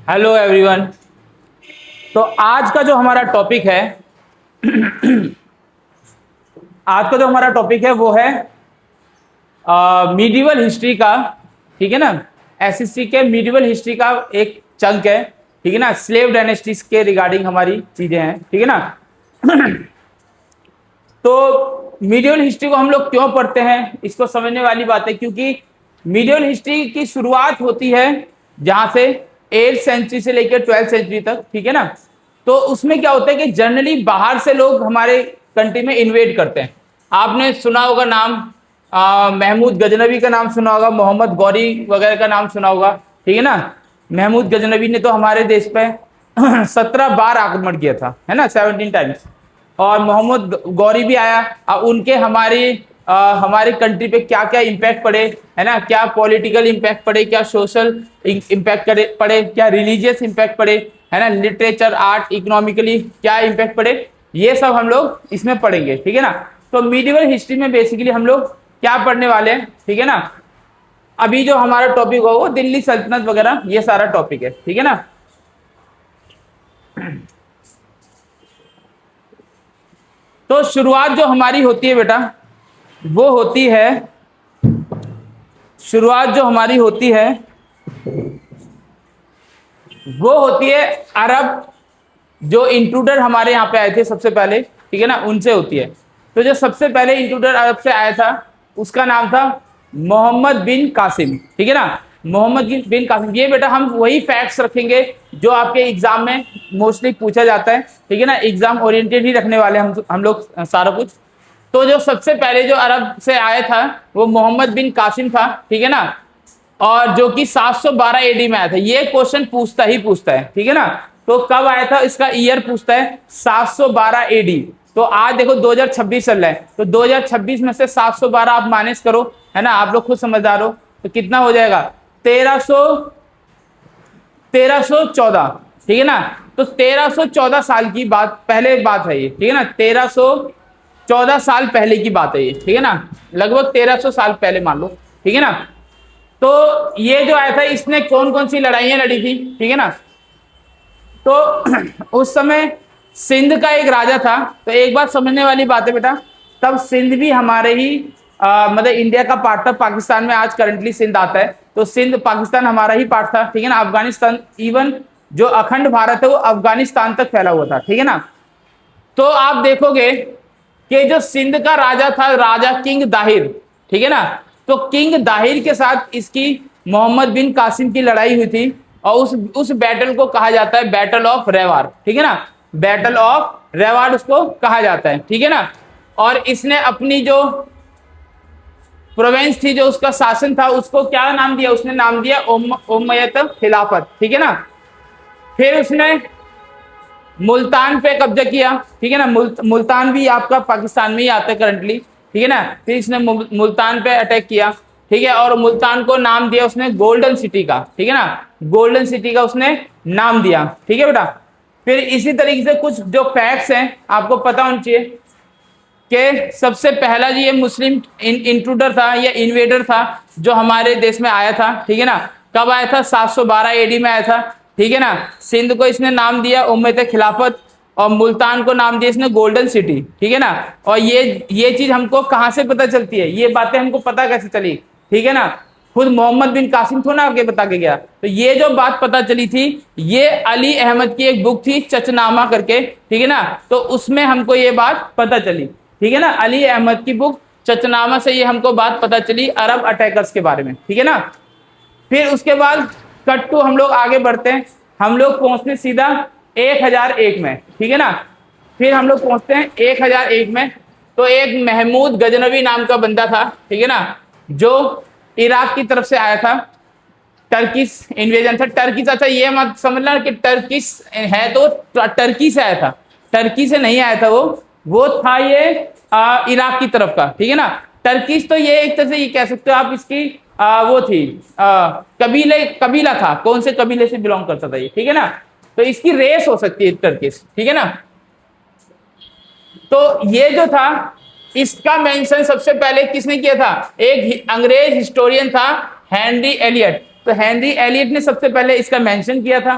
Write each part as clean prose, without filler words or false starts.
Hello everyone. तो आज का जो हमारा टॉपिक है वो है मीडिवल हिस्ट्री का। ठीक है ना, एसएससी के मीडिवल हिस्ट्री का एक चंक है। ठीक है ना, स्लेव डायनेस्टीज के रिगार्डिंग हमारी चीजें हैं। ठीक है ना। तो मीडिवल हिस्ट्री को हम लोग क्यों पढ़ते हैं, इसको समझने वाली बात है, क्योंकि मीडिवल हिस्ट्री की शुरुआत होती है जहां से 8th सेंचुरी से लेकर 12th सेंचुरी तक। ठीक है ना। तो उसमें क्या होता है कि जनरली बाहर से लोग हमारे कंट्री में इन्वेड करते हैं। आपने सुना होगा नाम, महमूद गजनवी का नाम सुना होगा, मोहम्मद गौरी वगैरह का नाम सुना होगा। ठीक है ना। महमूद गजनवी ने तो हमारे देश पे 17 बार आक्रमण किया था, है ना, 17 टाइम्स। और मोहम्मद गौरी भी आया। उनके हमारे कंट्री पे क्या क्या इम्पैक्ट पड़े, है ना, क्या पॉलिटिकल इम्पैक्ट पड़े, क्या सोशल इम्पैक्ट पड़े, क्या रिलीजियस इम्पैक्ट पड़े, है ना, लिटरेचर, आर्ट, इकोनॉमिकली क्या इम्पैक्ट पड़े, ये सब हम लोग इसमें पढ़ेंगे। ठीक है ना। तो मीडिवल हिस्ट्री में बेसिकली हम लोग क्या पढ़ने वाले हैं, ठीक है ना। अभी जो हमारा टॉपिक हो वो दिल्ली सल्तनत वगैरह ये सारा टॉपिक है। ठीक है ना। तो शुरुआत जो हमारी होती है बेटा, वो होती है, शुरुआत जो हमारी होती है वो होती है अरब, जो इंट्रूडर हमारे यहाँ पे आए थे सबसे पहले। ठीक है ना, उनसे होती है। तो जो सबसे पहले इंट्रूडर अरब से आया था उसका नाम था मोहम्मद बिन कासिम। ठीक है ना, मोहम्मद बिन कासिम। ये बेटा हम वही फैक्ट्स रखेंगे जो आपके एग्जाम में मोस्टली पूछा जाता है। ठीक है ना, एग्जाम ओरिएंटेड ही रखने वाले हम लोग सारा कुछ। तो जो सबसे पहले जो अरब से आया था वो मोहम्मद बिन कासिम था। ठीक है ना, और जो कि 712 एडी में आया था। ये क्वेश्चन पूछता है। ठीक है ना। तो कब आया था इसका ईयर पूछता है, 712 एडी। तो आज देखो 2026 चल रहा है, तो 2026 में से 712 आप माइनस करो, है ना, आप लोग खुद समझदार हो, तो कितना हो जाएगा, 1314। ठीक है ना। तो 1314 साल की बात, पहले बात है ये। ठीक है ना, 1314 साल पहले की बात है ये। ठीक है ना, लगभग 1300 साल पहले मान लो। ठीक है ना। तो ये जो आया था इसने कौन कौन सी लड़ाइयां लड़ी थी, ठीक है ना। तो उस समय सिंध का एक राजा था। तो एक बात समझने वाली बात है बेटा, तब सिंध भी हमारे ही मतलब इंडिया का पार्ट था। पाकिस्तान में आज करंटली सिंध आता है, तो सिंध पाकिस्तान हमारा ही पार्ट था। ठीक है ना। अफगानिस्तान, इवन जो अखंड भारत है वो अफगानिस्तान तक फैला हुआ था। ठीक है ना। तो आप देखोगे कि जो सिंध का राजा था, राजा किंग दाहिर, ठीक है ना, तो किंग दाहिर के साथ इसकी मोहम्मद बिन कासिम की लड़ाई हुई थी। और उस बैटल को कहा जाता है बैटल ऑफ रेवार। ठीक है ना, बैटल ऑफ रेवार उसको कहा जाता है। ठीक है ना। और इसने अपनी जो प्रोविंस थी, जो उसका शासन था, उसको क्या नाम दिया, उसने नाम दिया उम्मयत खिलाफत। ठीक है ना। फिर उसने मुल्तान पे कब्जा किया। ठीक है ना, मुल्तान भी आपका पाकिस्तान में ही आता है करंटली। ठीक है ना। फिर इसने मुल्तान पे अटैक किया। ठीक है, और मुल्तान को नाम दिया उसने गोल्डन सिटी का। ठीक है ना, गोल्डन सिटी का उसने नाम दिया। ठीक है बेटा। फिर इसी तरीके से कुछ जो फैक्ट्स हैं आपको पता होना चाहिए कि सबसे पहला जो ये मुस्लिम इंट्रूडर था या इन्वेडर था जो हमारे देश में आया था। ठीक है ना, कब आया था, 712 एडी में आया था। ठीक है ना। सिंध को इसने नाम दिया उम्मत खिलाफत, और मुल्तान को नाम दिया इसने गोल्डन सिटी। ठीक है ना। और ये चीज हमको कहाँ से पता चलती है, ये बातें हमको पता कैसे चली, ठीक है ना, खुद मोहम्मद बिन कासिम थोड़ा आगे बता के गया। तो ये जो बात पता चली थी, ये अली अहमद की एक बुक थी चचनामा करके। ठीक है ना, तो उसमें हमको ये बात पता चली। ठीक है ना, अली अहमद की बुक चचनामा से ये हमको बात पता चली अरब अटैकर्स के बारे में। ठीक है ना। फिर उसके बाद कट टू हम लोग आगे बढ़ते हैं, हम लोग पहुंचते सीधा 1001 में। ठीक है ना। फिर हम लोग पहुंचते हैं 1001 में। तो एक महमूद गजनवी नाम का बंदा था, ठीक है ना, जो इराक की तरफ से आया था। टर्किश इन्वेजन था, टर्किश। अच्छा ये मत समझना कि टर्किश है तो टर्की से आया था, टर्की से नहीं आया था वो था ये इराक की तरफ का। ठीक है ना। टर्किश तो ये एक तरह से ये कह सकते हो आप, इसकी वो थी कबीला था, कौन से कबीले से बिलोंग करता था ये। ठीक है ना, तो इसकी रेस हो सकती है टर्किश। ठीक है ना। तो ये जो था इसका मेंशन सबसे पहले किसने किया था, एक अंग्रेज हिस्टोरियन था हेनरी एलियट। तो हेनरी एलियट ने सबसे पहले इसका मेंशन किया था।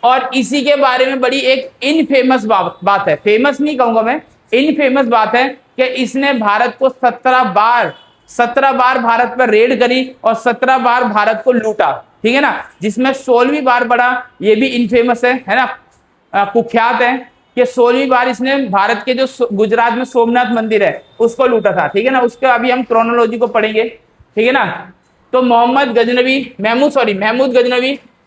और इसी के बारे में बड़ी एक इनफेमस बात है, फेमस नहीं कहूंगा मैं, इनफेमस बात है कि इसने भारत को 17 बार भारत पर रेड करी और 17 बार भारत को लूटा, ठीक है ना, जिसमें 16वीं बार बड़ा, ये भी इनफेमस है ना, कुख्यात है कि 16वीं बार इसने भारत के जो गुजरात में सोमनाथ मंदिर है उसको लूटा था, ठीक है ना। उसके अभी हम क्रोनोलॉजी को पढ़ेंगे, ठीक है ना। तो महमूद गजनवी,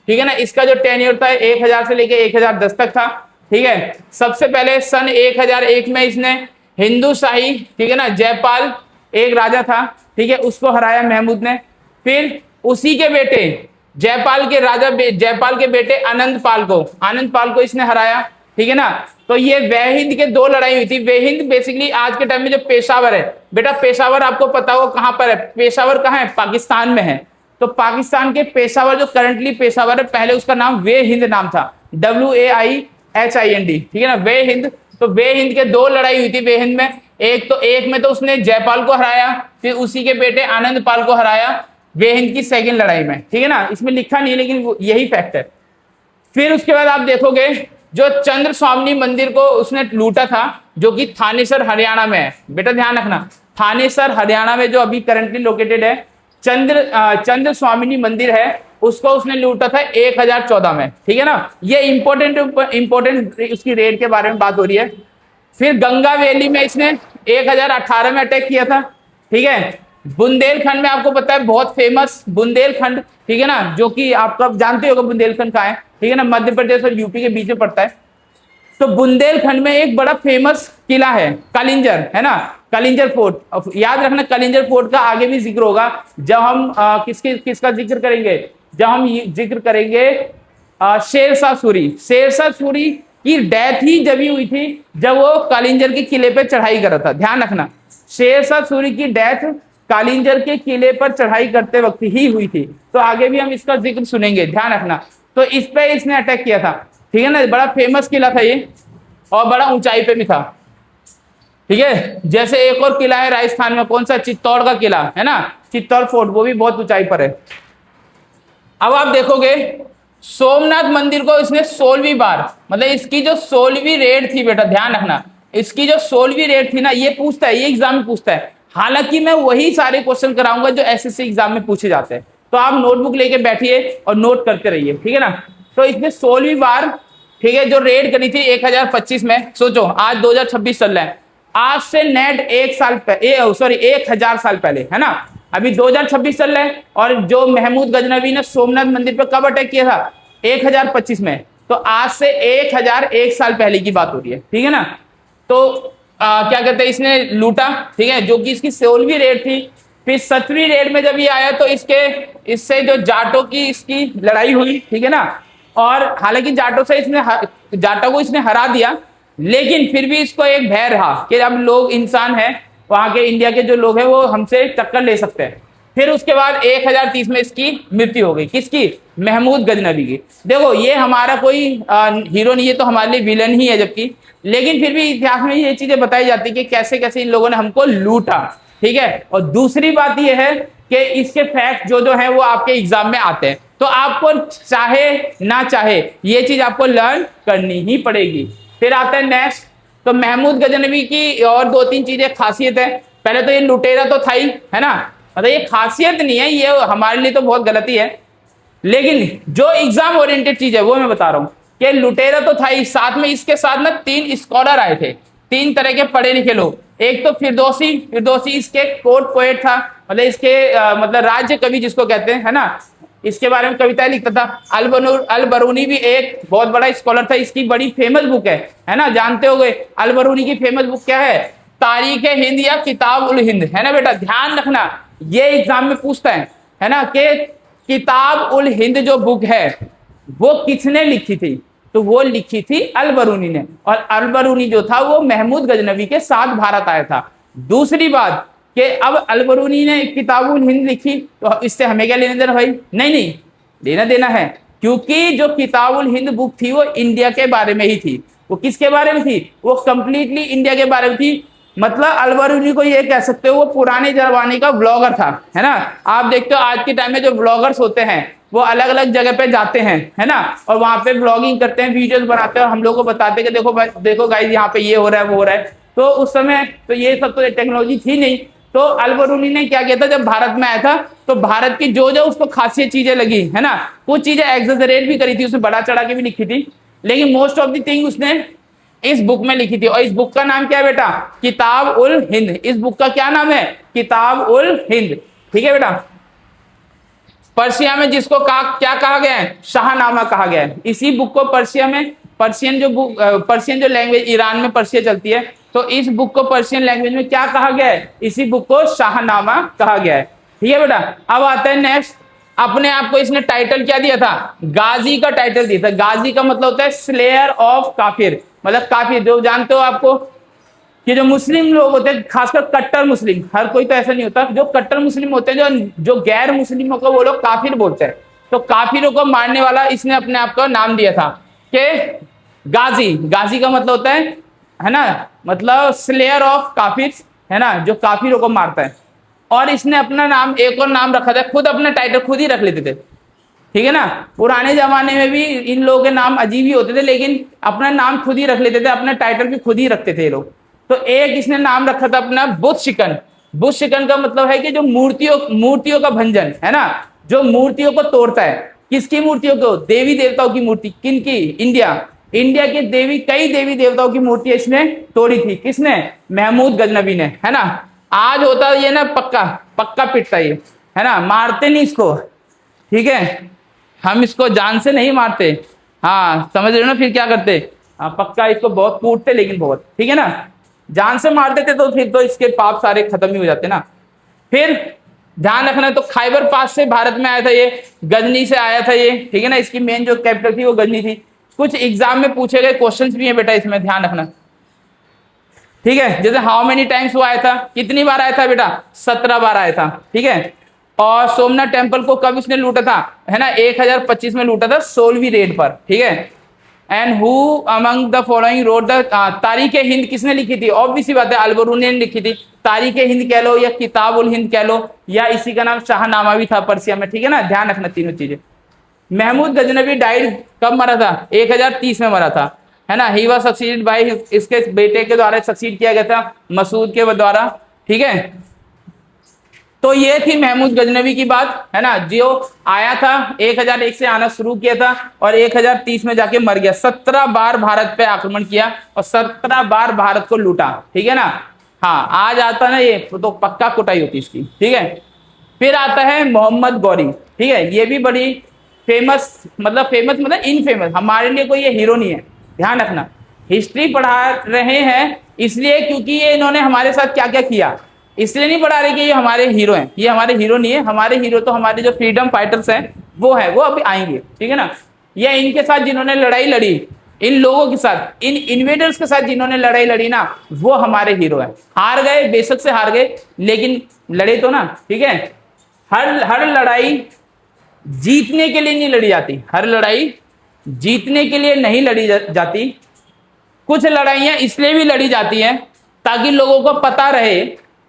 ठीक है ना, इसका जो टेन्योर था 1000 से लेके 1010 तक था, ठीक है। सबसे पहले सन 1001 में इसने हिंदू शाही, ठीक है ना, जयपाल एक राजा था, ठीक है, उसको हराया महमूद ने। फिर उसी के बेटे जयपाल के बेटे आनंद पाल को इसने हराया, ठीक है ना। तो ये वेहिंद के 2 लड़ाई हुई थी। वेहिंद बेसिकली आज के टाइम में जो पेशावर है, बेटा पेशावर आपको पता हो कहां पर है, पेशावर कहां है, पाकिस्तान में है। तो पाकिस्तान के पेशावर जो करंटली पेशावर है, पहले उसका नाम वे हिंद नाम था, WAIHIND, ठीक है ना, वे हिंद। तो वे हिंद के 2 लड़ाई हुई थी वे हिंद में। एक में तो उसने जयपाल को हराया, फिर उसी के बेटे आनंद पाल को हराया वे हिंद की सेकंड लड़ाई में, ठीक है ना। इसमें लिखा नहीं लेकिन यही फैक्ट है। फिर उसके बाद आप देखोगे जो चंद्र स्वामिनी मंदिर को उसने लूटा था, जो कि थानेसर हरियाणा में है, बेटा ध्यान रखना, थानेसर हरियाणा में जो अभी करंटली लोकेटेड है चंद्र स्वामिनी मंदिर है, उसको उसने लूटा था 1014 में, ठीक है ना। ये इंपॉर्टेंट उसकी रेड के बारे में बात हो रही है। फिर गंगा वैली में इसने 1018 में अटैक किया था, ठीक है। बुंदेलखंड में आपको पता है बहुत फेमस बुंदेलखंड, ठीक है ना, जो कि आप जानते होगा बुंदेलखंड कहाँ है, ठीक है ना, मध्य प्रदेश और यूपी के बीच में पड़ता है। तो बुंदेलखंड में एक बड़ा फेमस किला है कलिंजर, है ना, कलिंजर फोर्ट। याद रखना कलिंजर फोर्ट का आगे भी जिक्र होगा जब हम किसका जिक्र करेंगे, जब हम जिक्र करेंगे शेरशाह सूरी की डेथ ही जब हुई थी जब वो कलिंजर के किले पे चढ़ाई कर रहा था। ध्यान रखना शेरशाह सूरी की डेथ कालिंजर के किले पर चढ़ाई करते वक्त ही हुई थी। तो आगे भी हम इसका जिक्र सुनेंगे, ध्यान रखना। तो इस पे इसने अटैक किया था, ठीक है ना, बड़ा फेमस किला था ये और बड़ा ऊंचाई पे भी था, ठीक है। जैसे एक और किला है राजस्थान में, कौन सा, चित्तौड़ का किला है ना, चित्तौड़ फोर्ट, वो भी बहुत ऊंचाई पर है। अब आप देखोगे सोमनाथ मंदिर को इसने 16वीं बार, मतलब इसकी जो 16वीं रेड थी, बेटा ध्यान रखना, इसकी जो 16वीं रेड थी ना, ये पूछता है, ये एग्जाम में पूछता है। हालांकि मैं वही सारे क्वेश्चन कराऊंगा जो SSC एग्जाम में पूछे जाते हैं, तो आप नोटबुक लेके बैठिए और नोट करते रहिए, ठीक है ना। तो इसने 16वीं बार, ठीक है, जो रेड करी थी 1025 में। सोचो आज 2026 चल रहा है, आज से नेट 1000 साल पहले, है ना, अभी 2026 चल रहा है। और जो महमूद गजनवी ने सोमनाथ मंदिर पर कब अटैक किया था, 1025 में। तो आज से 1001 साल पहले की बात हो रही है, ठीक है ना। तो क्या कहते हैं, इसने लूटा, ठीक है, जो कि इसकी 16वीं रेड थी। फिर 7वीं रेड में जब ये आया तो इससे जो जाटों की इसकी लड़ाई हुई, ठीक है ना। और हालांकि जाटों को इसने हरा दिया, लेकिन फिर भी इसको एक भय रहा कि अब लोग इंसान हैं, वहां के इंडिया के जो लोग हैं वो हमसे टक्कर ले सकते हैं। फिर उसके बाद 1030 में इसकी मृत्यु हो गई, किसकी, महमूद गजनवी की। देखो ये हमारा कोई हीरो नहीं है, तो हमारे लिए विलन ही है, जबकि लेकिन फिर भी इतिहास में ये चीजें बताई जाती है कि कैसे कैसे इन लोगों ने हमको लूटा, ठीक है। और दूसरी बात ये है कि इसके फैक्ट जो है वो आपके एग्जाम में आते हैं, तो आपको चाहे ना चाहे ये चीज आपको लर्न करनी ही पड़ेगी। फिर आता है नेक्स्ट, तो महमूद गजनवी की और 2-3 चीजें खासियत है। पहले तो ये लुटेरा तो था ही, है ना, मतलब ये खासियत नहीं है, ये हमारे लिए तो बहुत गलती है, लेकिन जो एग्जाम ओरिएंटेड चीज है वो मैं बता रहा हूँ कि लुटेरा तो था ही, साथ में इसके साथ ना 3 स्कॉलर आए थे, 3 तरह के पढ़े लिखे लोग। एक तो फिरदौसी इसके कोर्ट पोएट था, मतलब इसके मतलब राज्य कवि जिसको कहते हैं, है ना, इसके बारे में कविताएं लिखता था। अल बरूनी भी एक बहुत बड़ा स्कॉलर था, इसकी बड़ी फेमस बुक है ना, जानते होंगे अल बरूनी की फेमस बुक क्या है, तारीख हिंद या किताब उल हिंद, है ना बेटा, ध्यान रखना ये एग्जाम में पूछता है ना, कि किताब उल हिंद जो बुक है वो किसने लिखी थी, तो वो लिखी थी अल बरूनी ने, और अल बरूनी जो था वो महमूद गजनवी के साथ भारत आया था। दूसरी बात कि अब अल बरूनी ने किताब उल हिंद लिखी, तो इससे हमें क्या लेना देना भाई, नहीं लेना देना है, क्योंकि जो किताब उल हिंद बुक थी वो इंडिया के बारे में ही थी। वो किसके बारे में थी, वो कंप्लीटली इंडिया के बारे में थी। मतलब अल बरूनी को ये कह सकते हो वो पुराने जमाने का ब्लॉगर था, है ना। आप देखते हो आज के टाइम में जो ब्लॉगर्स होते हैं वो अलग अलग जगह पे जाते हैं, है ना, और वहां पे ब्लॉगिंग करते हैं, वीडियोस बनाते हैं और हम लोग को बताते हैं कि देखो देखो गाइस यहाँ पे ये हो रहा है वो हो रहा है। तो उस समय तो ये सब तो टेक्नोलॉजी थी नहीं। तो अल-बरूनी ने क्या किया था, जब भारत में आया था तो भारत की जो जो उसको खासियत चीजें लगी, है ना, कुछ चीजें एग्जेजरेट भी करी थी, उसने बढ़ा चढ़ा के भी लिखी थी, लेकिन मोस्ट ऑफ द थिंग उसने इस बुक में लिखी थी। और इस बुक का नाम क्या है बेटा, किताब उल हिंद। इस बुक का क्या नाम है, किताब उल हिंद। ठीक है बेटा। पर्शिया में जिसको क्या कहा गया है, शाहनामा कहा गया है। इसी बुक को पर्शिया में, पर्शियन जो लैंग्वेज ईरान में पर्शिया चलती है, तो इस बुक को पर्शियन लैंग्वेज में क्या कहा गया है, इसी बुक को शाहनामा कहा गया है। ठीक है बेटा। अब आता है नेक्स्ट, अपने आप को इसने टाइटल क्या दिया था, गाजी का टाइटल दिया था। गाजी का मतलब होता है स्लेयर ऑफ काफिर, मतलब काफिर जो जानते हो आपको कि जो मुस्लिम लोग होते हैं, खासकर कट्टर मुस्लिम, हर कोई तो ऐसा नहीं होता, जो कट्टर मुस्लिम होते हैं, जो गैर मुस्लिमों को वो लोग काफिर बोलते हैं, तो काफिरों को मारने वाला इसने अपने आप का नाम दिया था कि गाजी। गाजी का मतलब होता है ना, मतलब स्लेयर ऑफ काफिर, है ना, जो काफिरों को मारता है। और इसने अपना नाम, एक और नाम रखा था, खुद अपना टाइटल खुद ही रख लेते थे। ठीक है ना, पुराने जमाने में भी इन लोगों के नाम अजीब ही होते थे, लेकिन अपना नाम खुद ही रख लेते थे, अपना टाइटल भी खुद ही रखते थे ये लोग। तो एक इसने नाम रखा था अपना बुत शिकन। बुत शिकन का मतलब है कि जो मूर्तियों का भंजन, है ना, जो मूर्तियों को तोड़ता है। किसकी मूर्तियों को, देवी देवताओं की मूर्ति। किनकी, इंडिया के कई देवी देवताओं की मूर्ति इसने तोड़ी थी। किसने, महमूद गजनबी ने, है ना। आज होता ये ना पक्का पिटता ये, है ना, मारते नहीं इसको, ठीक है, हम इसको जान से नहीं मारते, हाँ समझ रहे हो ना, फिर क्या करते, हाँ पक्का इसको बहुत कूटते, लेकिन बहुत, ठीक है ना, जान से मार देते तो फिर तो इसके पाप सारे खत्म ही हो जाते ना। फिर ध्यान रखना, तो खैबर पास से भारत में आया था ये, गजनी से आया था ये, ठीक है ना, इसकी मेन जो कैपिटल थी वो गजनी थी। कुछ एग्जाम में पूछे गए क्वेश्चंस भी है बेटा, इसमें ध्यान रखना, ठीक है। जैसे हाउ मेनी टाइम्स वो आया था, कितनी बार आया था बेटा, 17 बार आया था, ठीक है। और सोमनाथ टेम्पल को कब इसने लूटा था, है ना, 1025 में लूटा था, 16वीं रेड पर, ठीक है। And who among the following road the, तारीख हिंद किसने लिखी थी, ऑब्वियसली बात है अल-बरूनी ने लिखी थी। तारीख हिंद कह लो या किताब उल हिंद कह लो, या इसी का नाम शाहनामा भी था पर्सिया में, ठीक है ना, ध्यान रखना तीनों चीजें। महमूद गजनबी डाइड कब मरा था, 1030 में मरा था, है ना। ही वाज सक्सीडेड बाय, इसके बेटे के द्वारा सक्सीड किया गया था, मसूद के द्वारा, ठीक है। तो ये थी महमूद गजनबी की बात, है ना, जो आया था 1001 से आना शुरू किया था और 1030 में जाके मर गया। 17 बार भारत पे आक्रमण किया और 17 बार भारत को लूटा, ठीक है ना। हाँ, आज आता ना ये तो पक्का कुटाई होती इसकी, ठीक है। फिर आता है मोहम्मद गौरी, ठीक है, ये भी बड़ी फेमस मतलब इनफेमस, हमारे लिए कोई ये हीरो नहीं है, ध्यान रखना। हिस्ट्री पढ़ा रहे हैं इसलिए क्योंकि ये इन्होंने हमारे साथ क्या क्या किया, इसलिए नहीं पढ़ा रहे कि ये हमारे हीरो हैं। ये हमारे हीरो नहीं है, हमारे हीरो तो हमारे जो फ्रीडम फाइटर्स हैं वो है, वो अभी आएंगे, ठीक है ना। ये इनके साथ जिन्होंने लड़ाई लड़ी, इन लोगों के साथ, इन इन्वेडर्स के साथ जिन्होंने लड़ाई लड़ी ना, वो हमारे हीरो हैं। हार गए, बेशक से हार गए, लेकिन लड़े तो ना, ठीक है। हर लड़ाई जीतने के लिए नहीं लड़ी जाती, हर लड़ाई जीतने के लिए नहीं लड़ी जाती। कुछ लड़ाइयां इसलिए भी लड़ी जाती हैं ताकि लोगों को पता रहे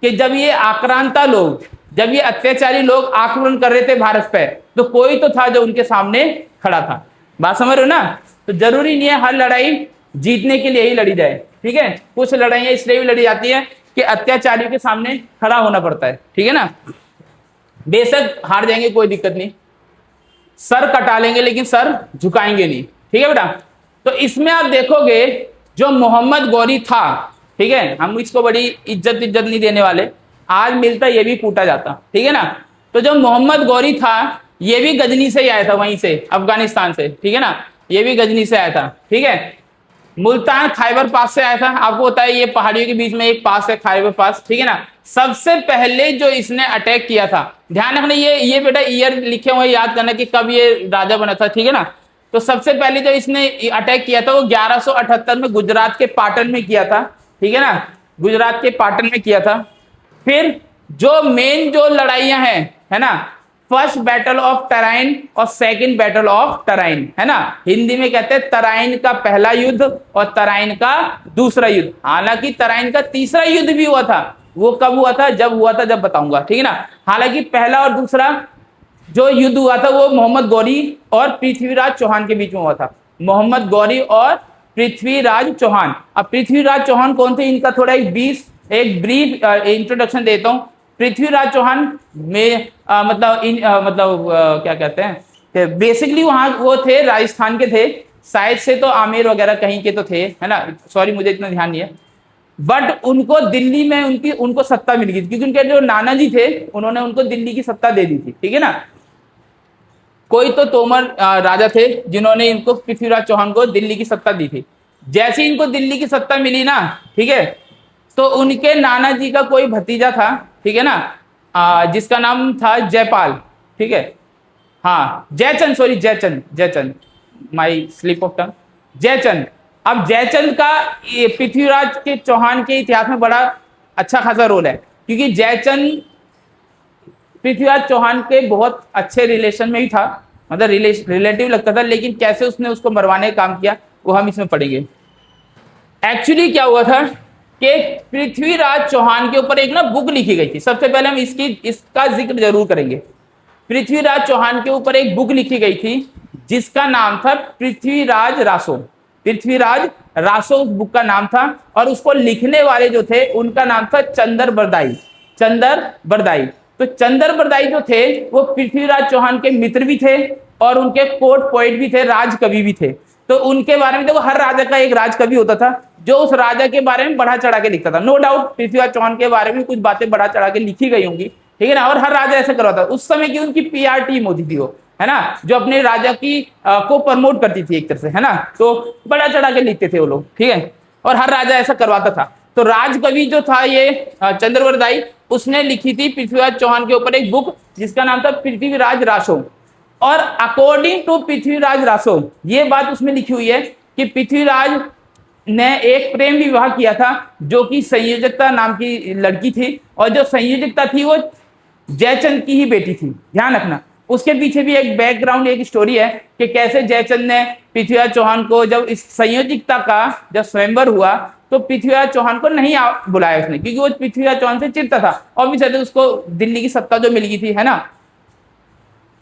कि जब ये आक्रांता लोग, जब ये अत्याचारी लोग आक्रमण कर रहे थे भारत पे, तो कोई तो था जो उनके सामने खड़ा था। बात समझ रहे हो ना। तो जरूरी नहीं है हर लड़ाई जीतने के लिए ही लड़ी जाए, ठीक है। कुछ लड़ाइयां इसलिए भी लड़ी जाती है कि अत्याचारियों के सामने खड़ा होना पड़ता है, ठीक है ना। बेशक हार जाएंगे कोई दिक्कत नहीं, सर कटा लेंगे लेकिन सर झुकाएंगे नहीं, ठीक है बेटा। तो इसमें आप देखोगे जो मोहम्मद गौरी था, ठीक है, हम इसको बड़ी इज्जत नहीं देने वाले, आज मिलता ये भी कूटा जाता, ठीक है ना। तो जो मोहम्मद गौरी था ये भी गजनी से ही आया था, वहीं से अफगानिस्तान से, ठीक है ना, ये भी गजनी से आया था, ठीक है। मुल्तान खैबर पास से आया था, आपको पता है ये पहाड़ियों के बीच में एक पास है खैबर पास, ठीक है ना। सबसे पहले जो इसने अटैक किया था, ध्यान रखना ये बेटा ईयर लिखे हुए याद करना कि कब ये राजा बना था, ठीक है ना। तो सबसे पहले जो इसने अटैक किया था वो 1178 में गुजरात के पाटन में किया था, ठीक है ना, गुजरात के पाटन में किया था। फिर जो मेन जो लड़ाइयां हैं, है ना, फर्स्ट बैटल ऑफ तराइन और सेकंड बैटल ऑफ तराइन, है ना, हिंदी में कहते हैं तराइन का पहला युद्ध और तराइन का दूसरा युद्ध। हालांकि तराइन का तीसरा युद्ध भी हुआ था, वो कब हुआ था, जब हुआ था जब बताऊंगा, ठीक है ना। हालांकि पहला और दूसरा जो युद्ध हुआ था वो मोहम्मद गौरी और पृथ्वीराज चौहान के बीच में हुआ था। मोहम्मद गौरी और पृथ्वीराज चौहान। अब पृथ्वीराज चौहान कौन थे, इनका थोड़ा एक ब्रीफ इंट्रोडक्शन देता हूँ। पृथ्वीराज चौहान में क्या कहते हैं, बेसिकली वहां वो थे, राजस्थान के थे शायद से, तो आमेर वगैरह कहीं के तो थे, है ना, सॉरी मुझे इतना ध्यान नहीं है। बट उनको दिल्ली में उनको सत्ता मिल गई, क्योंकि उनके जो नाना जी थे उन्होंने उनको दिल्ली की सत्ता दे दी थी, ठीक है ना। कोई तो तोमर राजा थे जिन्होंने इनको, पृथ्वीराज चौहान को दिल्ली की सत्ता दी थी। जैसे इनको दिल्ली की सत्ता मिली ना, ठीक है, तो उनके नाना जी का कोई भतीजा था, ठीक है ना, जिसका नाम था जयपाल, ठीक है, हाँ Jaichand, sorry Jaichand, my slip of tongue, Jaichand. अब जयचंद का ये पृथ्वीराज के चौहान के इतिहास में बड़ा अच्छा खासा रोल है, क्योंकि जयचंद पृथ्वीराज चौहान के बहुत अच्छे रिलेशन में ही था, मतलब रिलेटिव लगता था, लेकिन कैसे उसने उसको मरवाने का काम किया वो हम इसमें पढ़ेंगे। एक्चुअली क्या हुआ था कि पृथ्वीराज चौहान के ऊपर एक ना बुक लिखी गई थी। सबसे पहले हम इसका जिक्र जरूर करेंगे। पृथ्वीराज चौहान के ऊपर एक बुक लिखी गई थी जिसका नाम था पृथ्वीराज रासो। पृथ्वीराज रासो उस बुक का नाम था, और उसको लिखने वाले जो थे उनका नाम था चंदर बरदाई। तो चंदर बरदाई जो थे वो पृथ्वीराज चौहान के मित्र भी थे और उनके कोर्ट पोइट भी थे, राज कवि भी थे। तो उनके बारे में देखो, हर राजा का एक राज कवि होता था जो उस राजा के बारे में बढ़ा चढ़ा के लिखता था। नो डाउट पृथ्वीराज चौहान के बारे में कुछ बातें बढ़ा चढ़ा के लिखी गई होंगी, ठीक है ना, और हर राजा ऐसा करवाता। उस समय की उनकी पीआर टीम होती थी वो, है ना, जो अपने राजा की को प्रमोट करती थी एक तरह से, है ना, तो बड़ा चढ़ा के लिखते थे वो लोग, ठीक है, और हर राजा ऐसा करवाता था। तो राजकवि जो था ये चंद्रवरदाई, उसने लिखी थी पृथ्वीराज चौहान के ऊपर एक बुक जिसका नाम था पृथ्वीराज रासो। और अकॉर्डिंग टू पृथ्वीराज रासो ये बात उसमें लिखी हुई है कि पृथ्वीराज ने एक प्रेम विवाह किया था जो कि संयोजकता नाम की लड़की थी, और जो संयोजकता थी वो जयचंद की ही बेटी थी। ध्यान रखना, उसके पीछे भी एक बैकग्राउंड, एक स्टोरी है कि कैसे जयचंद ने पृथ्वीराज चौहान को, जब इस संयोजकता का जब स्वयंवर हुआ तो पृथ्वीराज चौहान को नहीं बुलाया उसने, क्योंकि वो पृथ्वीराज चौहान से चिढ़ता था, और भी उसको दिल्ली की सत्ता जो मिल गई थी, है ना।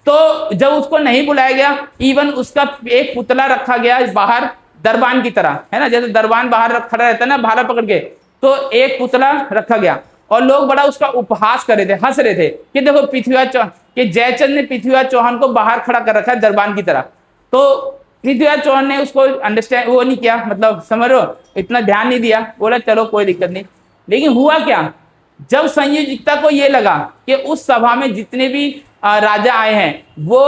तो जब उसको नहीं बुलाया गया, इवन उसका एक पुतला रखा गया बाहर दरबान की तरह, है ना, जैसे दरबान बाहर खड़ा रहता है ना भाला पकड़ के, तो एक पुतला रखा गया और लोग बड़ा उसका उपहास कर रहे थे, हंस रहे थे कि देखो पृथ्वीराज चौहान, कि जयचंद ने पृथ्वीराज चौहान को बाहर खड़ा कर रखा है दरबान की तरह। तो पृथ्वीराज चौहान ने उसको अंडरस्टैंड वो नहीं किया, मतलब समझ रहे हो, इतना ध्यान नहीं दिया, बोला चलो कोई दिक्कत नहीं। लेकिन हुआ क्या, जब संयोजकता को ये लगा कि उस सभा में जितने भी राजा आए हैं वो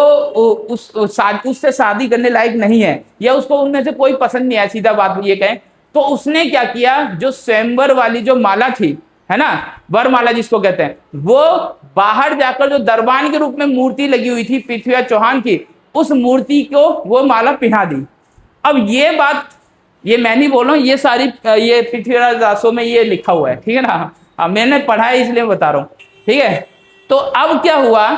उससे शादी करने लायक नहीं है, या उसको उनमें से कोई पसंद नहीं आया, सीधा बात ये कहें, तो उसने क्या किया, जो स्वयंवर वाली जो माला थी, है ना, वरमाला जिसको कहते हैं, वो बाहर जाकर जो दरबान के रूप में मूर्ति लगी हुई थी पृथ्वीराज चौहान की, उस मूर्ति को वो माला पहना दी। अब ये बात, ये मैं नहीं बोल रहा हूँ, ये सारी ये पृथ्वीराज रासो में ये लिखा हुआ है, ठीक है ना, मैंने पढ़ा है इसलिए बता रहा हूँ, ठीक है। तो अब क्या हुआ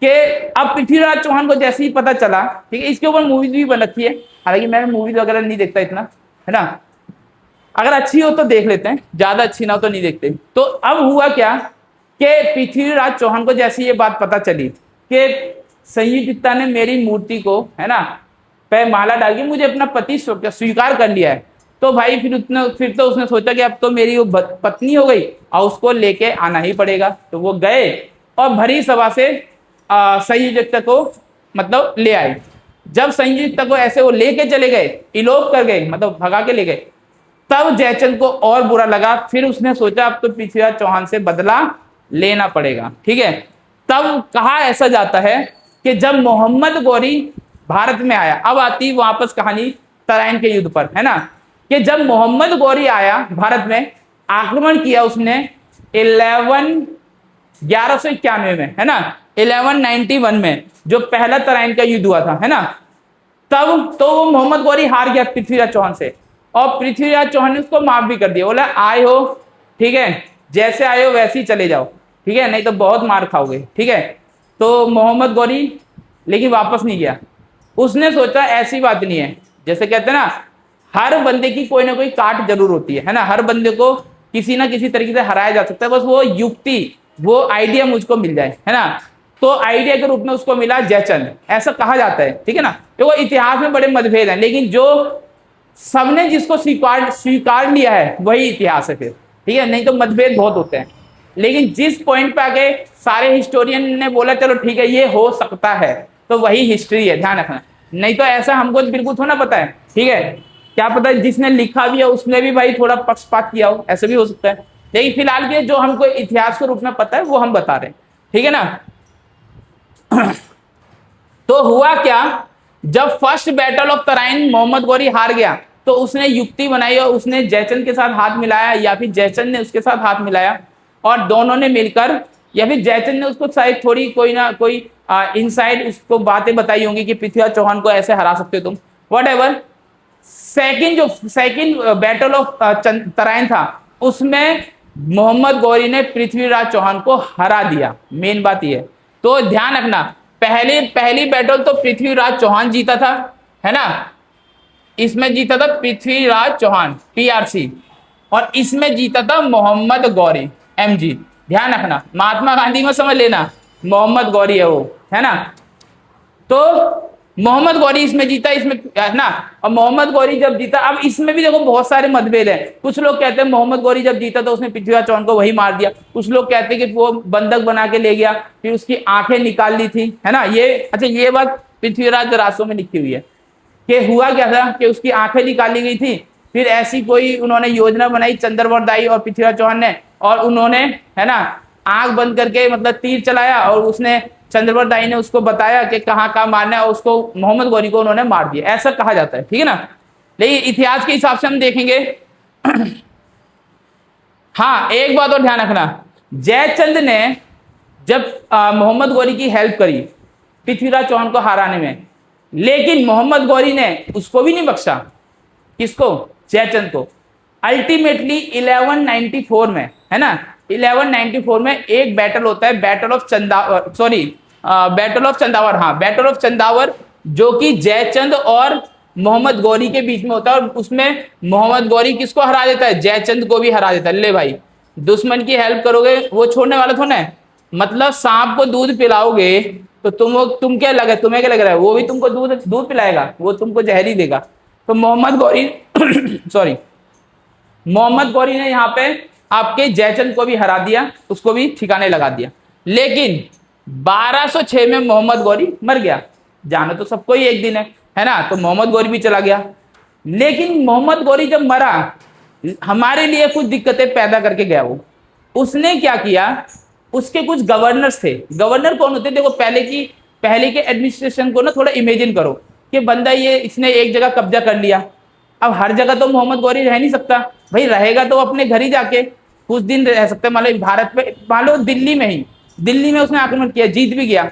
कि अब पृथ्वीराज चौहान को जैसे ही पता चला, ठीक है, इसके ऊपर मूवीज भी बन रखी है, हालांकि मैं मूवीज वगैरह नहीं देखता इतना, है ना, अगर अच्छी हो तो देख लेते हैं, ज्यादा अच्छी ना हो तो नहीं देखते। तो अब हुआ क्या कि पृथ्वीराज चौहान को जैसे ये बात पता चली कि संयोजकता ने मेरी मूर्ति को, है ना, पे माला डाल के मुझे अपना पति स्वीकार कर लिया है, तो भाई फिर तो उसने सोचा कि अब तो मेरी वो पत्नी हो गई और उसको लेके आना ही पड़ेगा। तो वो गए और भरी सभा से संयोजकता को मतलब ले आए। जब संयोजकता को ऐसे वो लेके चले गए, इलोप कर गए, मतलब भगा के ले गए, तब जयचंद को और बुरा लगा। फिर उसने सोचा अब तो पृथ्वीराज चौहान से बदला लेना पड़ेगा, ठीक है। तब कहा ऐसा जाता है कि जब मोहम्मद गौरी भारत में आया, अब आती वापस कहानी तराइन के युद्ध पर, है ना, कि जब मोहम्मद गौरी आया भारत में, आक्रमण किया उसने 1191 में, है ना, 1191 में जो पहला तराइन का युद्ध हुआ था, है ना, तब तो वो मोहम्मद गौरी हार गया पृथ्वीराज चौहान से, और पृथ्वीराज चौहान ने उसको माफ भी कर दिया, बोला आए हो, ठीक है, जैसे आए हो वैसे ही चले जाओ, ठीक है, नहीं तो बहुत मार खाओगे, ठीक है। तो मोहम्मद गौरी लेकिन वापस नहीं गया। उसने सोचा ऐसी बात नहीं है, जैसे कहते हैं ना, हर बंदे की कोई ना कोई काट जरूर होती है ना, हर बंदे को किसी ना किसी तरीके से हराया जा सकता है, बस वो युक्ति, वो आइडिया मुझको मिल जाए, है ना। तो आइडिया के रूप में उसको मिला जयचंद, ऐसा कहा जाता है। ठीक है ना, देखो इतिहास में बड़े मतभेद हैं, लेकिन जो सबने जिसको स्वीकार लिया है वही इतिहास है फिर। ठीक है, नहीं तो मतभेद बहुत होते हैं, लेकिन जिस पॉइंट पे आके सारे हिस्टोरियन ने बोला चलो ठीक है ये हो सकता है, तो वही हिस्ट्री है, ध्यान रखना। नहीं तो ऐसा हमको बिल्कुल थोड़ा पता है। ठीक है, क्या पता जिसने लिखा भी है उसने भी भाई थोड़ा पक्षपात किया हो, ऐसा भी हो सकता है। लेकिन फिलहाल के जो हमको इतिहास के रूप में पता है वो हम बता रहे हैं। ठीक है ना। तो हुआ क्या, जब first battle of Tarain Mohammad Ghori हार गया तो उसने युक्ति बनाई और उसने जयचंद के साथ हाथ मिलाया, या फिर जयचंद ने उसके साथ हाथ मिलाया, और दोनों ने मिलकर, या फिर जयचंद ने उसको शायद थोड़ी कोई ना कोई इनसाइड उसको बातें बताई होंगी कि पृथ्वीराज चौहान को ऐसे हरा सकते हो तुम, whatever. Second battle of Tarain था, उसमें मोहम्मद गौरी ने पृथ्वीराज चौहान को हरा दिया, मेन बात यह है। तो ध्यान रखना, पहली बैटल तो पृथ्वीराज चौहान जीता था, है ना, इसमें जीता था पृथ्वीराज चौहान पीआरसी, और इसमें जीता था मोहम्मद गौरी एमजी। ध्यान रखना, महात्मा गांधी में समझ लेना, मोहम्मद गौरी है वो, है ना। तो मोहम्मद गौरी इसमें जीता, इसमें, है ना। और मोहम्मद गौरी जब जीता, अब इसमें भी देखो बहुत सारे मतभेद हैं। कुछ लोग कहते हैं मोहम्मद गौरी जब जीता तो उसने पृथ्वीराज चौहान को वही मार दिया, कुछ लोग कहते हैं कि वो बंधक बना के ले गया, फिर उसकी आंखें निकाल ली थी, है ना। ये अच्छा, ये बात पृथ्वीराज रासों में लिखी हुई है कि हुआ क्या था कि उसकी आंखें निकाली गई थी, फिर ऐसी कोई उन्होंने योजना बनाई चंद्रवरदाई और पृथ्वीराज चौहान ने, और उन्होंने, है ना, आंख बंद करके मतलब तीर चलाया, और उसने चंद्रवरदाई ने उसको बताया कि कहाँ मारना है, और उसको मोहम्मद गौरी को उन्होंने मार दिया, ऐसा कहा जाता है। ठीक है ना, लेकिन इतिहास के हिसाब से हम देखेंगे। हाँ, एक बात और ध्यान रखना, जयचंद ने जब मोहम्मद गौरी की हेल्प करी पृथ्वीराज चौहान को हराने में, लेकिन मोहम्मद गौरी ने उसको भी नहीं बख्शा। किसको? जयचंद को। अल्टीमेटली 1194 में, है ना, 1194 में एक बैटल होता है, बैटल ऑफ चंदावर, हाँ, बैटल ऑफ चंदावर, जो कि जयचंद और मोहम्मद गौरी के बीच में होता है, और उसमें मोहम्मद गौरी किसको हरा देता है? जयचंद को भी हरा देता है। ले भाई, दुश्मन की हेल्प करोगे वो छोड़ने वाला थोड़ा है, मतलब सांप को दूध पिलाओगे तो तुम क्या लगे, तुम्हें क्या लग रहा है, वो भी तुमको दूध पिलाएगा, वो तुमको जहर ही देगा। तो मोहम्मद गौरी सॉरी, मोहम्मद गौरी ने यहाँ पे आपके जयचंद को भी हरा दिया, उसको भी ठिकाने लगा दिया। लेकिन 1206 में मोहम्मद गौरी मर गया। जाना तो सबको ही एक दिन है ना, तो मोहम्मद गौरी भी चला गया। लेकिन मोहम्मद गौरी जब मरा, हमारे लिए कुछ दिक्कतें पैदा करके गया वो। उसने क्या किया, उसके कुछ गवर्नर्स थे। गवर्नर कौन होते? देखो, पहले के एडमिनिस्ट्रेशन को ना थोड़ा इमेजिन करो कि बंदा इसने एक जगह कब्जा कर लिया। अब हर जगह तो मोहम्मद गौरी रह नहीं सकता भाई, रहेगा तो अपने घर ही जाके कुछ दिन रह सकता है। मान लो भारत पे, मान लो दिल्ली में उसने आक्रमण किया, जीत भी गया,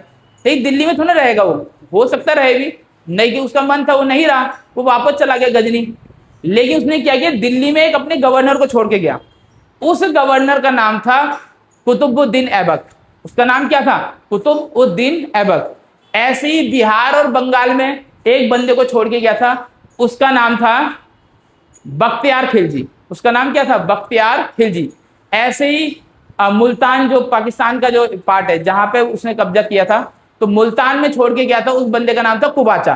लेकिन दिल्ली में थोड़ा रहेगा वो, हो सकता रहे भी नहीं, कि उसका मन था वो नहीं रहा, वो वापस चला गया गजनी। लेकिन उसने क्या किया, दिल्ली में एक अपने गवर्नर को छोड़ के गया। उस गवर्नर का नाम था कुतुबुद्दीन ऐबक। उसका नाम क्या था? कुतुबुद्दीन ऐबक। ऐसे ही बिहार और बंगाल में एक बंदे को छोड़ के गया था, उसका नाम था बख्तियार खिलजी। उसका नाम क्या था? बख्तियार खिलजी। ऐसे ही मुल्तान, जो पाकिस्तान का जो पार्ट है जहां पे उसने कब्जा किया था, तो मुल्तान में छोड़ के गया था, उस बंदे का नाम था कुबाचा।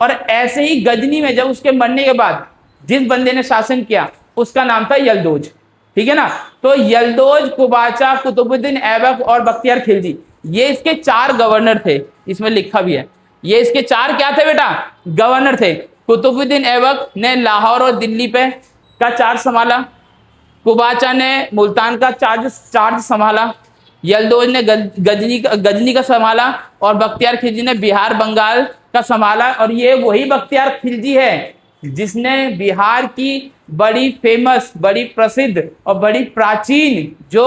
और ऐसे ही गजनी में जब उसके मरने के बाद जिस बंदे ने शासन किया, उसका नाम था यलदोज। ठीक है ना, तो यलदोज, कुबाचा, कुतुबुद्दीन ऐबक और बख्तियार खिलजी, ये इसके 4 गवर्नर थे। इसमें लिखा भी है, ये इसके 4 क्या थे बेटा? गवर्नर थे। कुतुबुद्दीन ऐबक ने लाहौर और दिल्ली पे का चार्ज संभाला, कुबाचा ने मुल्तान का चार्ज संभाला, यलदोज ने गजनी का संभाला, और बख्तियार खिलजी ने बिहार बंगाल का संभाला। और ये वही बख्तियार खिलजी है जिसने बिहार की बड़ी फेमस, बड़ी प्रसिद्ध और बड़ी प्राचीन जो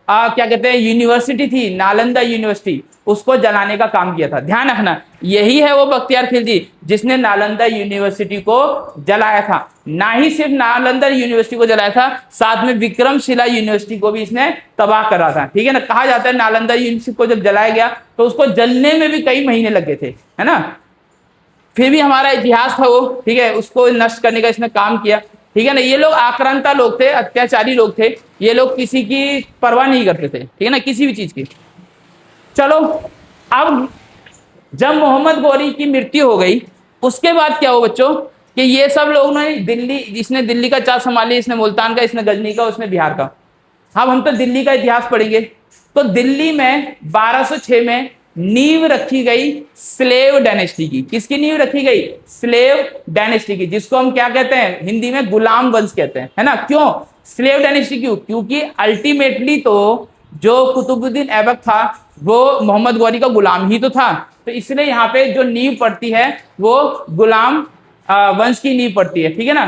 क्या कहते हैं यूनिवर्सिटी थी, नालंदा यूनिवर्सिटी, उसको जलाने का काम किया था। ध्यान रखना, यही है वो बख्तियार खिलजी जिसने नालंदा यूनिवर्सिटी को जलाया था। ना ही सिर्फ नालंदा यूनिवर्सिटी को जलाया था, साथ में विक्रमशिला यूनिवर्सिटी को भी इसने तबाह करा था। ठीक है ना, कहा जाता है नालंदा यूनिवर्सिटी को जब जलाया गया तो उसको जलने में भी कई महीने लगे थे, है ना। फिर भी हमारा इतिहास था वो, ठीक है, उसको नष्ट करने का इसने काम किया। ठीक है ना, ये लोग आक्रांता लोग थे, अत्याचारी लोग थे, ये लोग किसी की परवाह नहीं करते थे, ठीक है ना, किसी भी चीज की। चलो अब जब मोहम्मद गौरी की मृत्यु हो गई उसके बाद क्या हुआ बच्चों कि ये सब लोग ने दिल्ली, इसने दिल्ली का चार्ज संभाली, इसने मुल्तान का, इसने गजनी का, उसने बिहार का। अब हम तो दिल्ली का इतिहास पढ़ेंगे। तो दिल्ली में 1206 में नींव रखी गई स्लेव डायनेस्टी की। किसकी नींव रखी गई? स्लेव डायनेस्टी की, जिसको हम क्या कहते हैं हिंदी में? गुलाम वंश कहते हैं, है ना। क्यों स्लेव डायनेस्टी? क्यों? क्योंकि अल्टीमेटली तो जो कुतुबुद्दीन ऐबक था वो मोहम्मद गौरी का गुलाम ही तो था। तो इसलिए यहाँ पे जो नींव पड़ती है वो गुलाम वंश की नींव पड़ती है, ठीक है ना।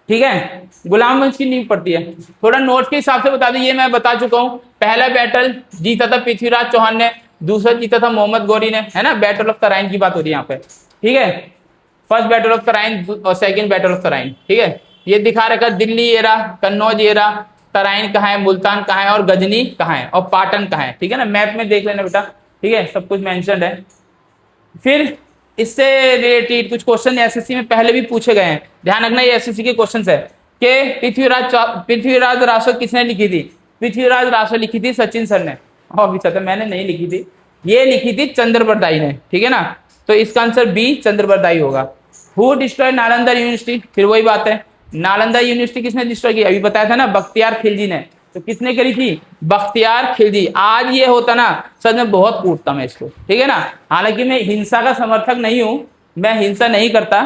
ठीक है, गुलाम वंश की नींव पड़ती है। थोड़ा नोट के हिसाब से बता दें, ये मैं बता चुका हूं। पहला बैटल जीता था पृथ्वीराज चौहान ने, दूसरा जीता था मोहम्मद गौरी ने, है ना। बैटल ऑफ तराइन की बात हो रही है यहाँ पे, ठीक है। फर्स्ट बैटल ऑफ तराइन और सेकंड बैटल ऑफ तराइन, ठीक है। ये दिखा रखा दिल्ली एरा, कन्नौज एरा, तराइन कहाँ है, मुल्तान कहाँ है और गजनी कहाँ है और पाटन कहाँ है, ठीक है ना। मैप में देख लेना बेटा, ठीक है, सब कुछ मेंशन्ड है। फिर इससे रिलेटेड कुछ क्वेश्चन एसएससी में पहले भी पूछे गए हैं, ध्यान रखना। ये एसएससी के क्वेश्चन है कि पृथ्वीराज रासो किसने लिखी थी? पृथ्वीराज रासो लिखी थी सचिन सर ने। और मैंने नहीं लिखी थी, ये लिखी थी चंद्रबरदाई ने, ठीक है ना। तो इसका आंसर बी चंद्रबरदाई होगा। Who destroy Nalanda university? फिर वही बात है, नालंदा यूनिवर्सिटी किसने डिस्ट्रॉय की? अभी बताया था ना, बख्तियार खिलजी ने। तो किसने करी थी? बख्तियार खिलजी। आज ये होता ना, सच में बहुत कूटता मैं इसको, ठीक है ना। हालांकि मैं हिंसा का समर्थक नहीं हूं, मैं हिंसा नहीं करता,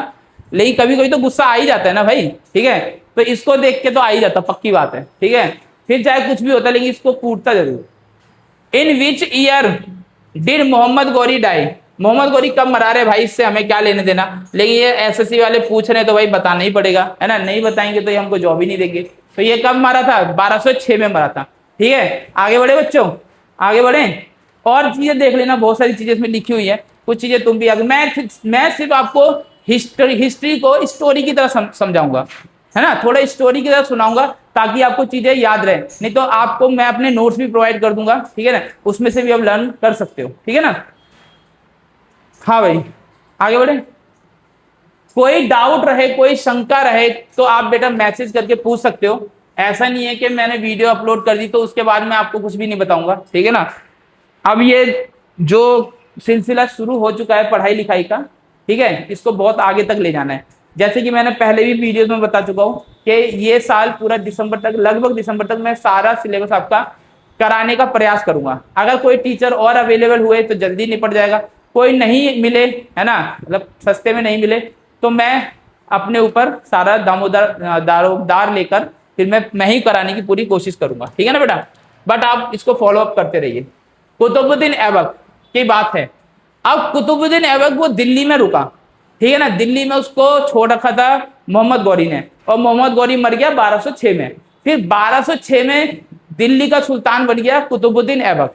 लेकिन कभी कभी तो गुस्सा आ ही जाता है ना भाई, ठीक है। तो इसको देख के तो आ ही जाता, पक्की बात है, ठीक है। फिर चाहे कुछ भी होता, लेकिन इसको कूटता जरूर। In which year did Mohammad Ghori die? Mohammad Ghori कब मरा रहे भाई, इससे हमें क्या लेने देना। लेकिन ये एसएससी वाले पूछ रहे हैं तो भाई बताना ही पड़ेगा, है ना। नहीं बताएंगे तो ये हमको जॉब ही नहीं देंगे। तो ये कब मारा था? 1206 में मरा था, ठीक है। आगे बढ़े बच्चों, आगे बढ़े। और चीजें देख लेना, बहुत सारी चीजें इसमें लिखी हुई है, कुछ चीजें तुम भी आगे। मैं सिर्फ आपको हिस्ट्री को स्टोरी की तरह समझाऊंगा, है ना। थोड़ा स्टोरी की तरह सुनाऊंगा ताकि आपको चीजें याद रहे। नहीं तो आपको मैं अपने नोट्स भी प्रोवाइड कर दूंगा, ठीक है ना, उसमें से भी आप लर्न कर सकते हो, ठीक है ना। हाँ भाई, आगे बढ़े। कोई डाउट रहे, कोई शंका रहे तो आप बेटा मैसेज करके पूछ सकते हो। ऐसा नहीं है कि मैंने वीडियो अपलोड कर दी तो उसके बाद मैं आपको कुछ भी नहीं बताऊंगा, ठीक है ना। अब ये जो सिलसिला शुरू हो चुका है पढ़ाई लिखाई का, ठीक है, इसको बहुत आगे तक ले जाना है। जैसे कि मैंने पहले भी वीडियो में बता चुका हूँ कि ये साल पूरा दिसंबर तक, लगभग दिसंबर तक मैं सारा सिलेबस आपका कराने का प्रयास करूंगा। अगर कोई टीचर और अवेलेबल हुए तो जल्दी निपट जाएगा, कोई नहीं मिले, है ना, मतलब सस्ते में नहीं मिले, तो मैं अपने ऊपर सारा दारोदार लेकर फिर मैं ही कराने की पूरी कोशिश करूंगा, ठीक है ना बेटा। बट आप इसको फॉलो अप करते रहिए। कुतुबुद्दीन ऐबक की बात है। अब कुतुबुद्दीन ऐबक वो दिल्ली में रुका, ठीक है ना। दिल्ली में उसको छोड़ रखा था मोहम्मद गौरी ने, और मोहम्मद गौरी मर गया 1206 में। फिर 1206 में दिल्ली का सुल्तान बन गया कुतुबुद्दीन ऐबक।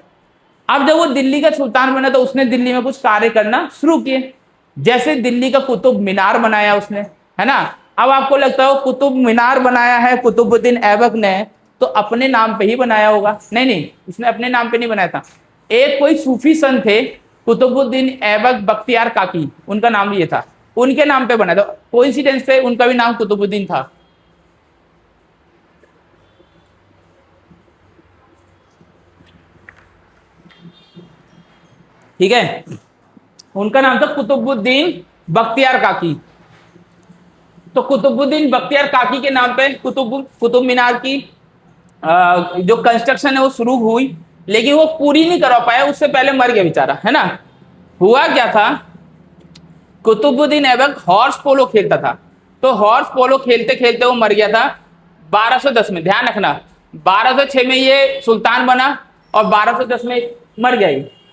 अब जब वो दिल्ली का सुल्तान बना तो उसने दिल्ली में कुछ कार्य करना शुरू किए, जैसे दिल्ली का कुतुब मीनार बनाया उसने, है ना। अब आपको लगता है कुतुब मीनार बनाया है कुतुबुद्दीन ऐबक ने तो अपने नाम पे ही बनाया होगा? नहीं नहीं, इसने अपने नाम पे नहीं बनाया था। एक कोई सूफी संत थे कुतुबुद्दीन ऐबक बख्तियार काकी, उनका नाम ये था, उनके नाम पे बनाया था। कोइंसिडेंस से उनका भी नाम कुतुबुद्दीन था, ठीक है। उनका नाम था कुतुबुद्दीन बख्तियार काकी। तो कुतुबुद्दीन बख्तियार काकी के नाम पे कुतुब मीनार की जो कंस्ट्रक्शन है वो शुरू हुई, लेकिन वो पूरी नहीं करवा पाया, उससे पहले मर गया बेचारा, है ना। हुआ क्या था, कुतुबुद्दीन ऐबक हॉर्स पोलो खेलता था, तो हॉर्स पोलो खेलते खेलते वो मर गया था 1210 में। ध्यान रखना, 1206 में ये सुल्तान बना और 1210 में मर गया,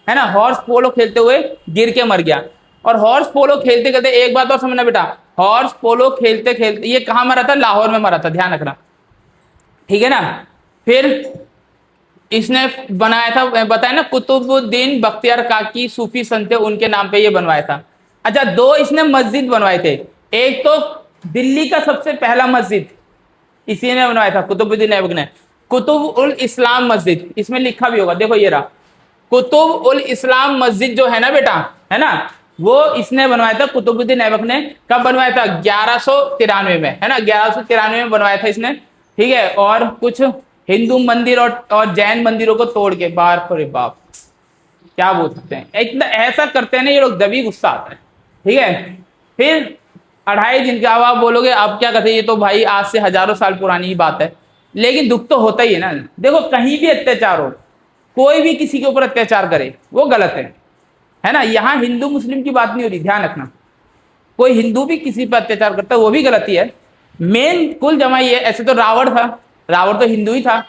है ना। हॉर्स पोलो खेलते हुए गिर के मर गया। और हॉर्स पोलो खेलते खेलते, एक बात और समझना बेटा, हॉर्स पोलो खेलते खेलते ये कहां मरा था? लाहौर में मरा था, ध्यान रखना, ठीक है ना। फिर इसने बनाया था, बताया ना, कुतुबुद्दीन बख्तियार काकी सूफी संत थे, उनके नाम पे ये बनवाया था। अच्छा, दो इसने मस्जिद बनवाए थे। एक तो दिल्ली का सबसे पहला मस्जिद इसी ने बनवाया था कुतुबुद्दीन ऐबक ने, कुतुब उल इस्लाम मस्जिद, इसमें लिखा भी होगा, देखो ये रहा कुतुब उल इस्लाम मस्जिद जो है ना बेटा, है ना, वो इसने बनवाया था कुतुबुद्दीन ऐबक ने। कब बनवाया था? 1193 में, है ना, 1193 में बनवाया था इसने, ठीक है। और कुछ हिंदू मंदिर और जैन मंदिरों को तोड़ के, बार बाप, क्या बोल सकते हैं, एक ऐसा करते हैं ना ये लोग, जब गुस्सा आता है। ठीक है, फिर 2.5 दिन के अब आप बोलोगे अब क्या कहते हैं, ये तो भाई आज से हजारों साल पुरानी ही बात है, लेकिन दुख तो होता ही है ना। देखो कहीं भी अत्याचार हो, कोई भी किसी के ऊपर अत्याचार करे वो गलत है ना। यहाँ हिंदू मुस्लिम की बात नहीं हो रही, ध्यान रखना। कोई हिंदू भी किसी पर अत्याचार करता है वो भी गलती है। मेन कुल जमा ये, ऐसे तो रावण था, रावण तो हिंदू ही था,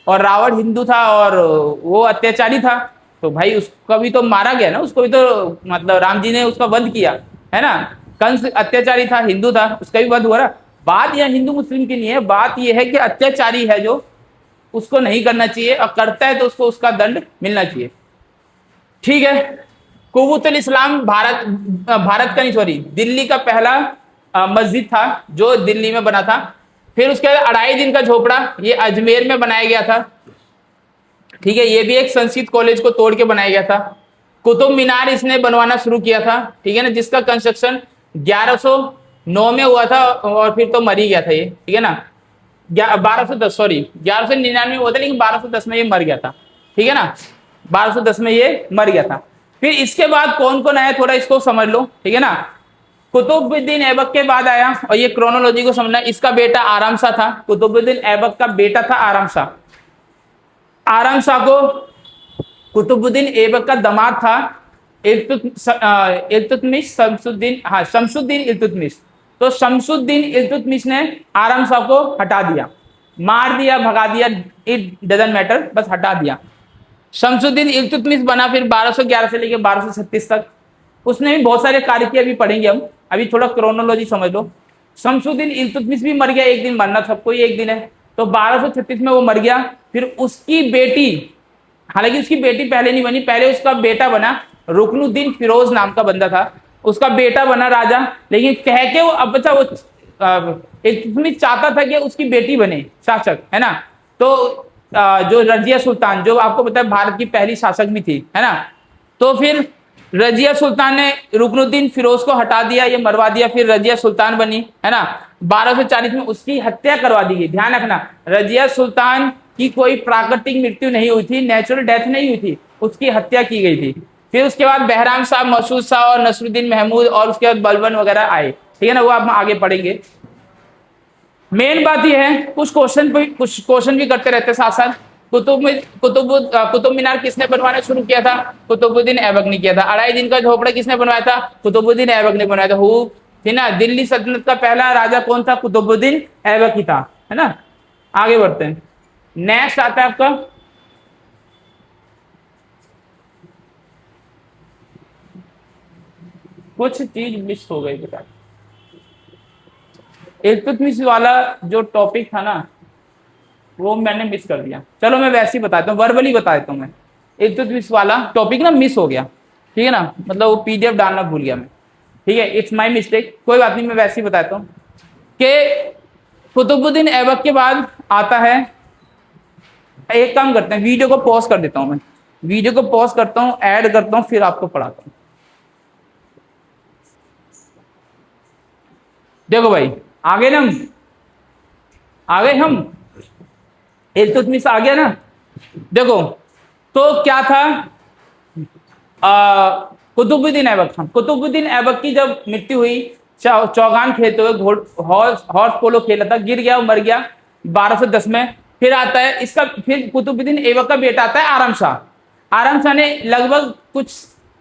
और रावण हिंदू था और वो अत्याचारी था, तो भाई उसका भी तो मारा गया ना, उसको भी तो मतलब राम जी ने उसका वध किया, है ना। कंस अत्याचारी था, हिंदू था, उसका भी वध हुआ ना। बात यह हिंदू मुस्लिम की नहीं है, बात यह है कि अत्याचारी है जो, उसको नहीं करना चाहिए, और करता है तो उसको उसका दंड मिलना चाहिए। ठीक है, कुव्वतुल इस्लाम भारत का नहीं, सॉरी, दिल्ली का पहला मस्जिद था जो दिल्ली में बना था। फिर उसके बाद 2.5 दिन का झोपड़ा ये अजमेर में बनाया गया था। ठीक है, ये भी एक संस्कृत कॉलेज को तोड़ के बनाया गया था। कुतुब मीनार इसने बनवाना शुरू किया था, ठीक है ना, जिसका कंस्ट्रक्शन 1109 में हुआ था, और फिर तो मर ही गया था ये, ठीक है ना। 1210, सॉरी 1199 हुआ था, लेकिन 1210 में ये मर गया था, ठीक है ना। 1210 में ये मर गया था। फिर इसके बाद कौन कौन आया, थोड़ा इसको समझ लो, ठीक है ना। कुतुबुद्दीन ऐबक के बाद आया, और ये क्रोनोलॉजी को समझना, इसका बेटा आराम शाह था। कुतुबुद्दीन ऐबक का बेटा था आराम शाह। आराम शाह को कुतुबुद्दीन ऐबक का दामाद था इल्तुतमिश, शमसुद्दीन, हाँ शमसुद्दीन इल्तुतमिश। तो शमसुद्दीन इल्तुतमिश ने आराम शाह को हटा दिया, मार दिया, भगा दिया, इट डजंट मैटर, बस हटा दिया। शमसुद्दीन इल्तुतमिश बना फिर 1211 से लेकर 1236 तक। उसने भी बहुत सारे कार्य किए, अभी पढ़ेंगे हम, अभी थोड़ा क्रोनोलॉजी समझ लो। शमसुद्दीन इल्तुतमिश भी मर गया, एक दिन मरना सबको ही एक दिन है, तो 1236 में वो मर गया। फिर उसकी बेटी, हालांकि उसकी बेटी पहले नहीं बनी, पहले उसका बेटा बना, रुकनुद्दीन फिरोज नाम का बंदा था, उसका बेटा बना राजा। लेकिन कह के वो अब बच्चा वो इल्तुतमिश चाहता था कि उसकी बेटी बने शासक, है ना। तो जो रजिया सुल्तान, जो आपको पता है भारत की पहली शासक भी थी, है ना, तो फिर रजिया सुल्तान ने रुकनुद्दीन फिरोज को हटा दिया, ये मरवा दिया, फिर रजिया सुल्तान बनी, है ना। 1240 में उसकी हत्या करवा दी गई। ध्यान रखना, रजिया सुल्तान की कोई प्राकृतिक मृत्यु नहीं हुई थी, नेचुरल डेथ नहीं हुई थी, उसकी हत्या की गई थी। फिर उसके बाद बहराम शाह, मसूद शाह और नसरुद्दीन महमूद, और उसके बाद बलबन वगैरह आए, ठीक है ना, वो आप आगे पढ़ेंगे। मेन बात यह है, कुछ क्वेश्चन भी करते रहते साथ साथ। कुतुब मीनार किसने बनवाना शुरू किया था? कुतुबुद्दीन ऐबक ने किया था। 2.5 दिन का झोपड़ा किसने बनवाया था? कुतुबुद्दीन ऐबक ने बनवाया था। हु थी ना, दिल्ली सल्तनत का पहला राजा कौन था? कुतुबुद्दीन ऐबक ही था, है ना। आगे बढ़ते हैं, नेक्स्ट आता है आपका कुछ चीज मिस हो गई बेटा। इल्तुतमिश वाला जो टॉपिक था ना, वो मैंने मिस कर दिया। चलो मैं वैसे ही बताता हूँ, वर्बली बता देता हूँ मैं। इल्तुतमिश वाला टॉपिक ना मिस हो गया, ठीक है ना, मतलब वो पीडीएफ डालना भूल गया मैं, ठीक है, इट्स माय मिस्टेक, कोई बात नहीं, मैं वैसे ही बताता हूँ कि कुतुबुद्दीन ऐबक के बाद आता है, एक काम करते हैं, वीडियो को पॉज कर देता हूँ मैं, वीडियो को पॉज करता हूँ, ऐड करता हूँ, फिर आपको पढ़ाता हूँ। देखो भाई, आगे ना, आगे हम इल्तुतमिश आ गया ना। देखो तो क्या था, कुतुबुद्दीन ऐबक था। कुतुबुद्दीन ऐबक की जब मृत्यु हुई, चौगान खेलते हुए हॉर्स पोलो खेला था, गिर गया, मर गया 1210 में। फिर आता है इसका, फिर कुतुबुद्दीन ऐबक का बेटा आता है आराम शाह। आराम शाह ने लगभग कुछ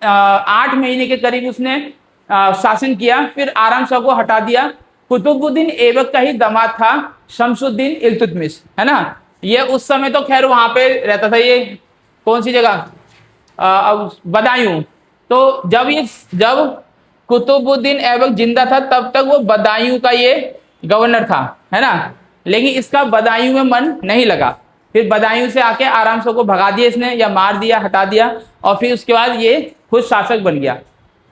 8 महीने के करीब उसने शासन किया, फिर आराम शाह को हटा दिया। कुतुबुद्दीन ऐबक का ही दामाद था शमसुद्दीन इल्तुतमिश, है ना। ये उस समय तो खैर वहां पे रहता था, ये कौन सी जगह, बदायूं। तो जब कुतुबुद्दीन ऐबक जिंदा था तब तक वो बदायूं का ये गवर्नर था, है ना। लेकिन इसका बदायूं में मन नहीं लगा, फिर बदायूं से आके आराम शाह को भगा दिया इसने, या मार दिया, हटा दिया, और फिर उसके बाद ये खुद शासक बन गया।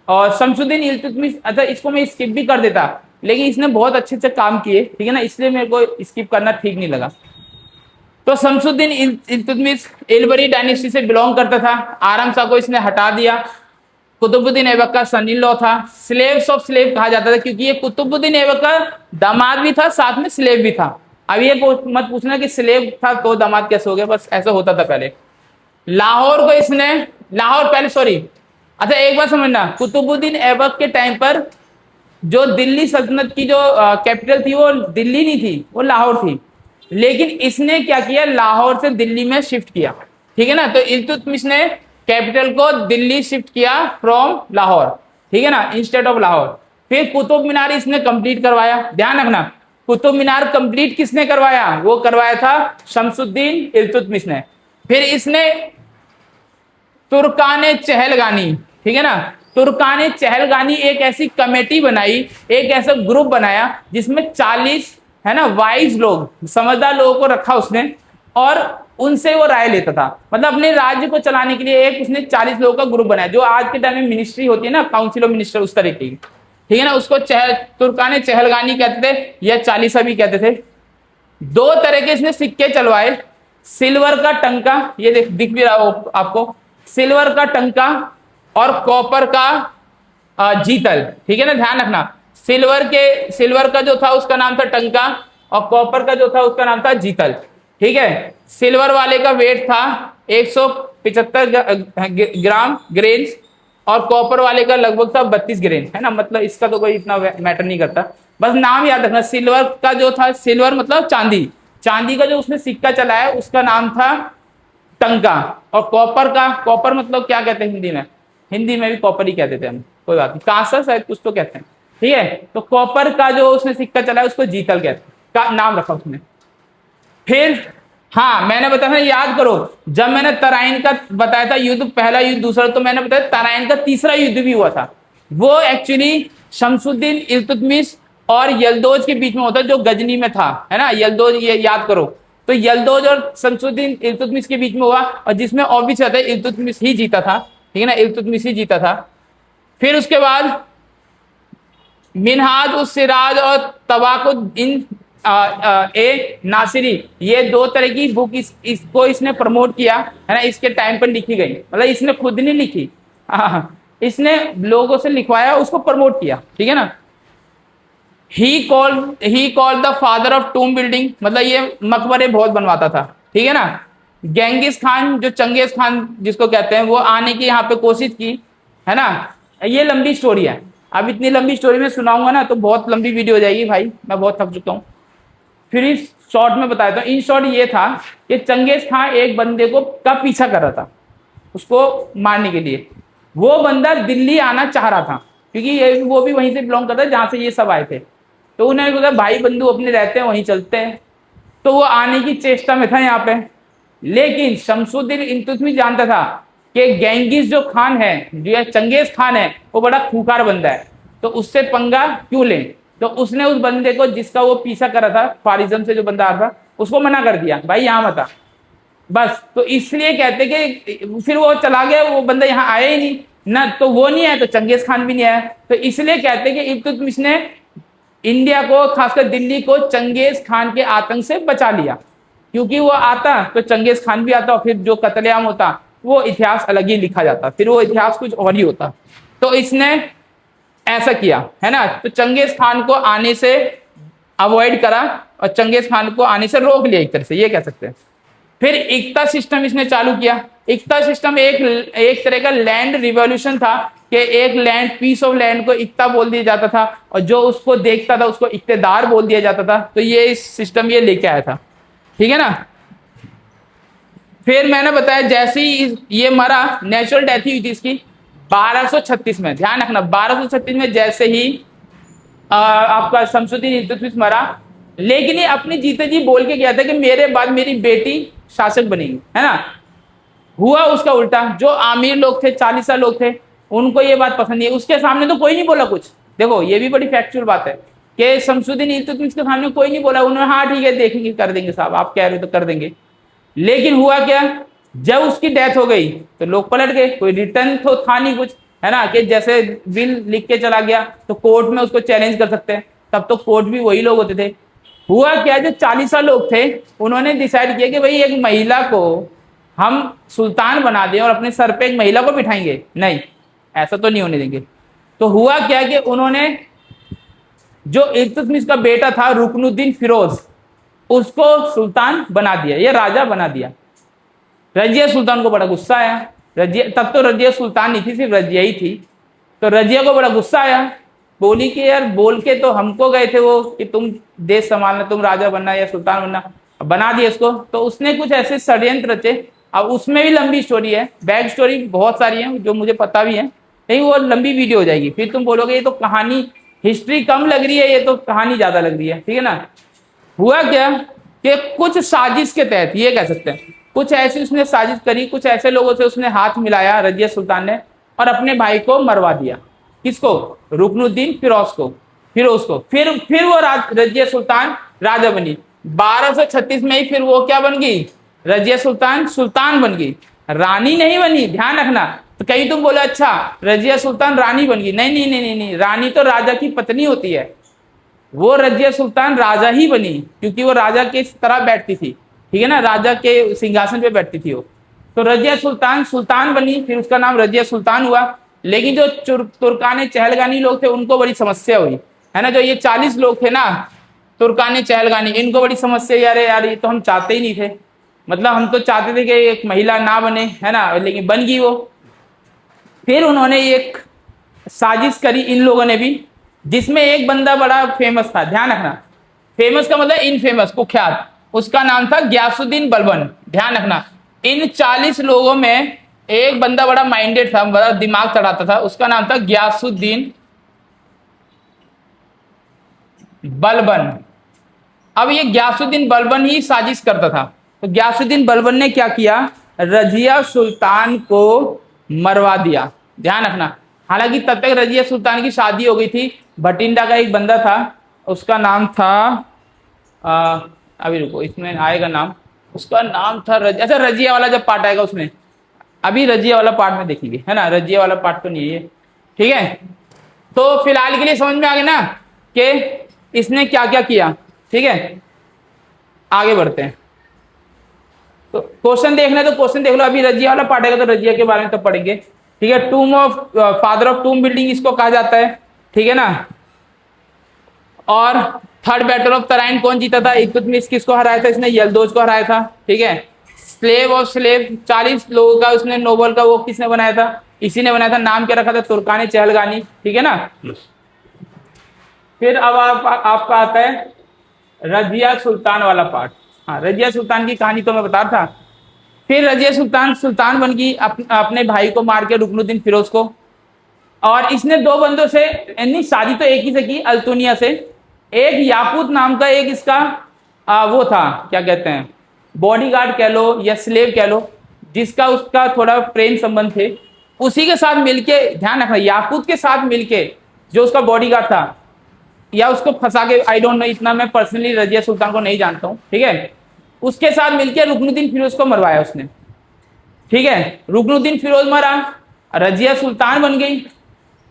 और शमसुद्दीन इल्तुतमिश, अच्छा इसको मैं स्किप भी कर देता, लेकिन इसने बहुत अच्छे से काम किए, ठीक है ना, इसलिए मेरे को स्किप करना ठीक नहीं लगा। तो शमसुद्दीन इल्तुतमिश एलबरी डायनेस्टी से बिलोंग करता था। आराम शाह को इसने हटा दिया। कुतुबुद्दीन ऐबक का सन इन लॉ था, स्लेव्स ऑफ स्लेव कहा जाता था, क्योंकि ये कुतुबुद्दीन ऐबक का दामाद भी था, साथ में स्लेव भी था। अब ये मत पूछना कि स्लेव था तो दामाद कैसे हो गया, बस ऐसा होता था पहले। लाहौर को इसने लाहौर पहले, सॉरी, अच्छा एक बात समझना, कुतुबुद्दीन ऐबक के टाइम पर जो दिल्ली सल्तनत की जो कैपिटल थी वो दिल्ली नहीं थी, वो लाहौर थी। लेकिन इसने क्या किया, लाहौर से दिल्ली में शिफ्ट किया, ठीक है ना। तो इल्तुतमिश ने कैपिटल को दिल्ली शिफ्ट किया फ्रॉम लाहौर, ठीक है ना, इंस्टेड ऑफ लाहौर। फिर कुतुब मीनार इसने कंप्लीट करवाया, ध्यान रखना, कुतुब मीनार कंप्लीट किसने करवाया, वो करवाया था शमसुद्दीन इल्तुतमिश ने। फिर इसने तुर्कान चहलगानी, ठीक है ना, तुर्कान चहलगानी एक ऐसी कमेटी बनाई, एक ऐसा ग्रुप बनाया जिसमें 40 है ना वाइज लोग, समझदार लोगों को रखा उसने, और उनसे वो राय लेता था। मतलब अपने राज्य को चलाने के लिए एक उसने 40 लोगों का ग्रुप बनाया, जो आज के टाइम में मिनिस्ट्री होती है ना, काउंसिल ऑफ मिनिस्टर, उस तरीके की, ठीक है ना। उसको तुर्कान चहलगानी कहते थे या चालीसा भी कहते थे। 2 तरह के इसने सिक्के चलवाए, सिल्वर का टंका, ये दिख भी रहा हो आपको, सिल्वर का टंका और कॉपर का जीतल, ठीक है ना, ध्यान रखना। सिल्वर का जो था उसका नाम था टंका, और कॉपर का जो था उसका नाम था जीतल, ठीक है। सिल्वर वाले का वेट था 175 ग्राम ग्रेन्स, और कॉपर वाले का लगभग था 32 ग्रेन, है ना। मतलब इसका तो कोई इतना मैटर नहीं करता, बस नाम याद रखना। सिल्वर का जो था, सिल्वर मतलब चांदी, चांदी का जो उसने सिक्का चलाया उसका नाम था टंका। और कॉपर मतलब क्या कहते हैं हिंदी में, हिंदी में भी कॉपर ही कहते थे हम, कोई बात नहीं, कांसा शायद कुछ तो कहते हैं, ठीक है। तो कॉपर का जो उसने सिक्का चलाया उसको जीतल कहते हैं, का नाम रखा उसने। फिर हाँ, मैंने बताया था, याद करो, जब मैंने तराइन का बताया था युद्ध, पहला युद्ध, दूसरा, तो मैंने बताया तराइन का तीसरा युद्ध भी हुआ था। वो एक्चुअली शमसुद्दीन इल्तुतमिश और यल्दोज के बीच में होता, जो गजनी में था, है ना, यल्दोज, ये याद करो। तो यल्दोज और शमसुद्दीन इल्तुतमिश के बीच में हुआ, और जिसमें ऑब्वियस है इल्तुतमिश ही जीता था, ठीक है ना, इल्तुतमिश ही जीता था। फिर उसके बाद मिनहाज उस सिराज और तबाकुद इन ए नासिरी, ये 2 तरह की बुक इसको इसने प्रमोट किया, है ना, इसके टाइम पर लिखी गई। मतलब इसने खुद नहीं लिखी, इसने लोगों से लिखवाया, उसको प्रमोट किया, ठीक है ना। He called the father of tomb building, मतलब ये मकबरे बहुत बनवाता था, ठीक है ना। गेंगिस खान, जो चंगेज खान जिसको कहते हैं, वो आने की यहाँ पे कोशिश की, है ना। ये लंबी स्टोरी है, अब इतनी लंबी स्टोरी में सुनाऊंगा ना तो बहुत लंबी वीडियो हो जाएगी भाई, मैं बहुत थक चुका हूँ। फिर इस शॉर्ट में बताया था, इन शॉर्ट ये था कि चंगेज खान एक बंदे का पीछा कर रहा था उसको मारने के लिए। वो बंदा दिल्ली आना चाह रहा था, क्योंकि वो भी वहीं से बिलोंग करता है जहां से ये सब आए थे। तो उन्होंने बोला भाई बंधु अपने रहते हैं वहीं चलते हैं, तो वो आने की चेष्टा में था यहाँ पे। लेकिन शमसुद्दीन इल्तुतमिश जानता था कि गेंगिस जो खान है, जो चंगेज खान है, वो बड़ा खूंखार बंदा है, तो उससे पंगा क्यों लें। तो उसने उस बंदे को, जिसका वो पीछा कर रहा था, फारिज्म से जो बंदा आ रहा था, उसको मना कर दिया, भाई यहाँ मत आ, बस। तो इसलिए कहते कि फिर वो चला गया, वो बंदा यहाँ आया ही नहीं ना, तो वो नहीं आया तो चंगेज खान भी नहीं आया। तो इसलिए कहते कि इल्तुतमिश ने इंडिया को, खासकर दिल्ली को, चंगेज खान के आतंक से बचा लिया, क्योंकि वो आता तो चंगेज खान भी आता, और फिर जो कत्लेआम होता वो इतिहास अलग ही लिखा जाता, फिर वो इतिहास कुछ और ही होता। तो इसने ऐसा किया, है ना। तो चंगेज खान को आने से अवॉइड करा, और चंगेज खान को आने से रोक लिया, एक तरह से ये कह सकते हैं। फिर इक्ता सिस्टम इसने चालू किया। इक्ता सिस्टम एक तरह का लैंड रिवॉल्यूशन था, कि एक लैंड, पीस ऑफ लैंड को इक्ता बोल दिया जाता था, और जो उसको देखता था उसको इक्तेदार बोल दिया जाता था। तो ये सिस्टम ये लेके आया था, ठीक है ना। फिर मैंने बताया जैसे ही ये मरा, नेचुरल डेथ हुई थी इसकी 1236 में, ध्यान रखना 1236 में जैसे ही आपका शमसुद्दीन इल्तुतमिश मरा। लेकिन ये अपनी जीते जी बोल के गया था कि मेरे बाद मेरी बेटी शासक बनेगी, है ना। हुआ उसका उल्टा, जो आमिर लोग थे, 40 लोग थे, उनको ये बात पसंद नहीं है। उसके सामने तो कोई नहीं बोला कुछ, देखो ये भी बड़ी फैक्चुअल बात है कि शमसुद्दीन इल्तुतमिश के सामने कोई नहीं बोला, उन्होंने हाँ ठीक है देखेंगे, कर देंगे साहब, आप कह रहे हो तो कर देंगे। लेकिन हुआ क्या, जब उसकी डेथ हो गई तो लोग पलट गए, कोई रिटर्न तो था नहीं कुछ, है ना, कि जैसे विल लिख के चला गया तो कोर्ट में उसको चैलेंज कर सकते हैं, तब तो कोर्ट भी वही लोग होते थे। हुआ क्या, जो 40 लोग थे उन्होंने डिसाइड किया कि भाई एक महिला को हम सुल्तान बना दें और अपने सर पे एक महिला को बिठाएंगे, नहीं ऐसा तो नहीं होने देंगे। तो हुआ क्या कि उन्होंने जो इल्तुतमिश का बेटा था रुकनुद्दीन फिरोज, उसको सुल्तान बना दिया, ये राजा बना दिया। रजिया सुल्तान को बड़ा गुस्सा आया, रजिया, तब तो रजिया सुल्तान नहीं थी, सिर्फ रजिया ही थी। तो रजिया को बड़ा गुस्सा आया, बोली कि यार बोल के तो हमको गए थे वो कि तुम देश संभालना, तुम राजा बनना या सुल्तान बनना, बना दिया इसको। तो उसने कुछ ऐसे षड्यंत्र रचे। अब उसमें भी लंबी स्टोरी है, बैक स्टोरी बहुत सारी है जो मुझे पता भी है, नहीं वो लंबी वीडियो हो जाएगी, फिर तुम बोलोगे ये तो कहानी, हिस्ट्री कम लग रही है, ये तो कहानी ज्यादा लग रही है, ठीक है ना। हुआ क्या कि कुछ साजिश के तहत, ये कह सकते हैं कुछ ऐसी उसने साजिश करी, कुछ ऐसे लोगों से उसने हाथ मिलाया रजिया सुल्तान ने, और अपने भाई को मरवा दिया। किसको? रुकनुद्दीन फिरोज को। फिर वो रजिया सुल्तान राजा बनी। 1236 में ही फिर वो क्या बन गई? रजिया सुल्तान बन गई, रानी नहीं बनी, ध्यान रखना। तो कहीं तुम बोले अच्छा रजिया सुल्तान रानी बन गई, नहीं नहीं नहीं नहीं नहीं, रानी तो राजा की पत्नी होती है। वो रजिया सुल्तान राजा ही बनी क्योंकि वो राजा के तरह बैठती थी, ठीक है ना, राजा के सिंहासन पे बैठती थी वो। तो रजिया सुल्तान बनी, फिर उसका नाम रजिया सुल्तान हुआ। लेकिन जो तुर्काने चहलगानी लोग थे उनको बड़ी समस्या हुई, है ना। जो ये 40 लोग थे ना तुर्काने चहलगानी, इनको बड़ी समस्या, यार ये तो हम चाहते ही नहीं थे, मतलब हम तो चाहते थे कि एक महिला ना बने, है ना, लेकिन बन गई वो। फिर उन्होंने एक साजिश करी इन लोगों ने भी, जिसमें एक बंदा बड़ा फेमस था, ध्यान रखना, फेमस का मतलब इनफेमस, कुख्यात, उसका नाम था गयासुद्दीन बलबन। ध्यान रखना, इन 40 लोगों में एक बंदा बड़ा माइंडेड था, बड़ा दिमाग चढ़ाता था, उसका नाम था गयासुद्दीन बलबन। अब ये गयासुद्दीन बलबन ही साजिश करता था। तो गयासुद्दीन बलबन ने क्या किया? रजिया सुल्तान को मरवा दिया। ध्यान रखना, हालांकि तब तक रजिया सुल्तान की शादी हो गई थी। भटिंडा का एक बंदा था, उसका नाम था अभी रुको इसमें आएगा नाम, उसका नाम था अच्छा रजिया वाला जब पार्ट आएगा उसमें, अभी रजिया वाला पार्ट में देखेंगे, है ना, रजिया वाला पार्ट तो नहीं है, ठीक है। तो फिलहाल के लिए समझ में आ गया ना कि इसने क्या क्या किया, ठीक है। आगे बढ़ते हैं, तो क्वेश्चन देखना, तो क्वेश्चन देख लो, अभी रजिया वाला पार्ट आएगा तो रजिया के बारे में तो पढ़ेंगे, ठीक है। फादर ऑफ टूम बिल्डिंग इसको कहा जाता है, ठीक है ना। और थर्ड बैटल ऑफ तराइन कौन जीता था? इल्तुतमिश किसको हराया था? इसने यलदोज को हराया था, ठीक है। स्लेव ऑफ स्लेव 40 लोगों का उसने नोबल का वो किसने बनाया था? इसी ने बनाया था, नाम क्या रखा था? तुर्कानी चहलगानी, ठीक है ना। फिर अब आपका आता है रजिया सुल्तान वाला पार्ट। हाँ, रजिया सुल्तान की कहानी तो मैं बता रहा था। फिर रजिया सुल्तान बन गई अपने भाई को मार के, रुकनुद्दीन फिरोज को। और इसने दो बंदों से, यानी शादी तो एक ही से की, अल्तुनिया से। एक याकूत नाम का एक इसका वो था, क्या कहते हैं, बॉडीगार्ड कह लो या स्लेव कह लो, जिसका उसका थोड़ा प्रेम संबंध थे। उसी के साथ मिलके, ध्यान रखना, याकूत के साथ मिलके जो उसका बॉडीगार्ड था, या उसको फंसा के, आई डोंट नो, इतना मैं पर्सनली रजिया सुल्तान को नहीं जानता हूं, ठीक है। उसके साथ मिलकर रुकनुद्दीन फिरोज को मरवाया उसने, ठीक है। रुकनुद्दीन फिरोज मरा, रजिया सुल्तान बन गई।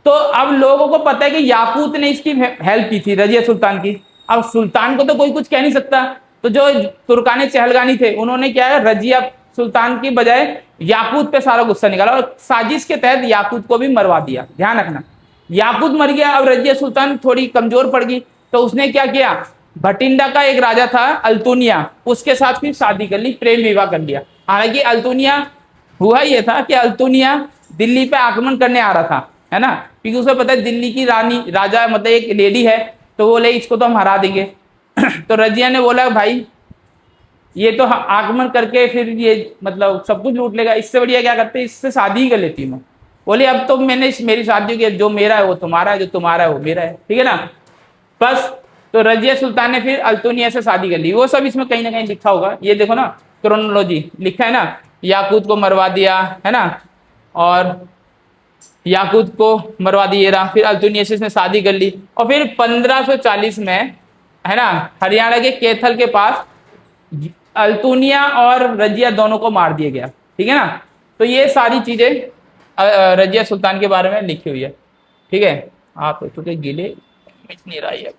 तो अब लोगों को पता है कि याकूत ने इसकी हेल्प की थी रजिया सुल्तान की। अब सुल्तान को तो कोई कुछ कह नहीं सकता, तो जो तुर्काने चहलगानी थे उन्होंने क्या है, रजिया सुल्तान की बजाय याकूत पे सारा गुस्सा निकाला और साजिश के तहत याकूत को भी मरवा दिया। ध्यान रखना, याकूत मर गया, अब रजिया सुल्तान थोड़ी कमजोर पड़ गई, तो उसने क्या किया, भटिंडा का एक राजा था अल्तुनिया, उसके साथ फिर शादी कर ली, प्रेम विवाह कर लिया। हालांकि अल्तुनिया, हुआ ये था कि अल्तुनिया दिल्ली पे आक्रमण करने आ रहा था, है ना, क्योंकि उसे पता है दिल्ली की रानी, राजा मतलब एक लेडी है, तो बोले इसको तो हम हरा देंगे। तो रजिया ने बोला भाई ये तो आक्रमण करके फिर ये मतलब सब कुछ लूट लेगा, इससे बढ़िया क्या करते, इससे शादी ही कर लेती हूँ। बोले अब तो मैंने मेरी शादी की, जो मेरा है वो तुम्हारा है, जो तुम्हारा है वो मेरा है, ठीक है ना, बस। तो रजिया सुल्तान ने फिर अल्तुनिया से शादी कर ली। वो सब इसमें कहीं ना कहीं लिखा होगा, ये देखो ना, क्रोनोलॉजी लिखा है ना, याकूत को मरवा दिया, है ना, और याकूत को मरवा दिया, फिर अल्तुनिया से इसने शादी कर ली। और फिर 1540 में, है ना, हरियाणा के कैथल के पास अल्तुनिया और रजिया दोनों को मार दिया गया, ठीक है ना। तो ये सारी चीजें रजिया सुल्तान के बारे में लिखी हुई है, ठीक है। आप चूंकि गीले नहीं रहा है।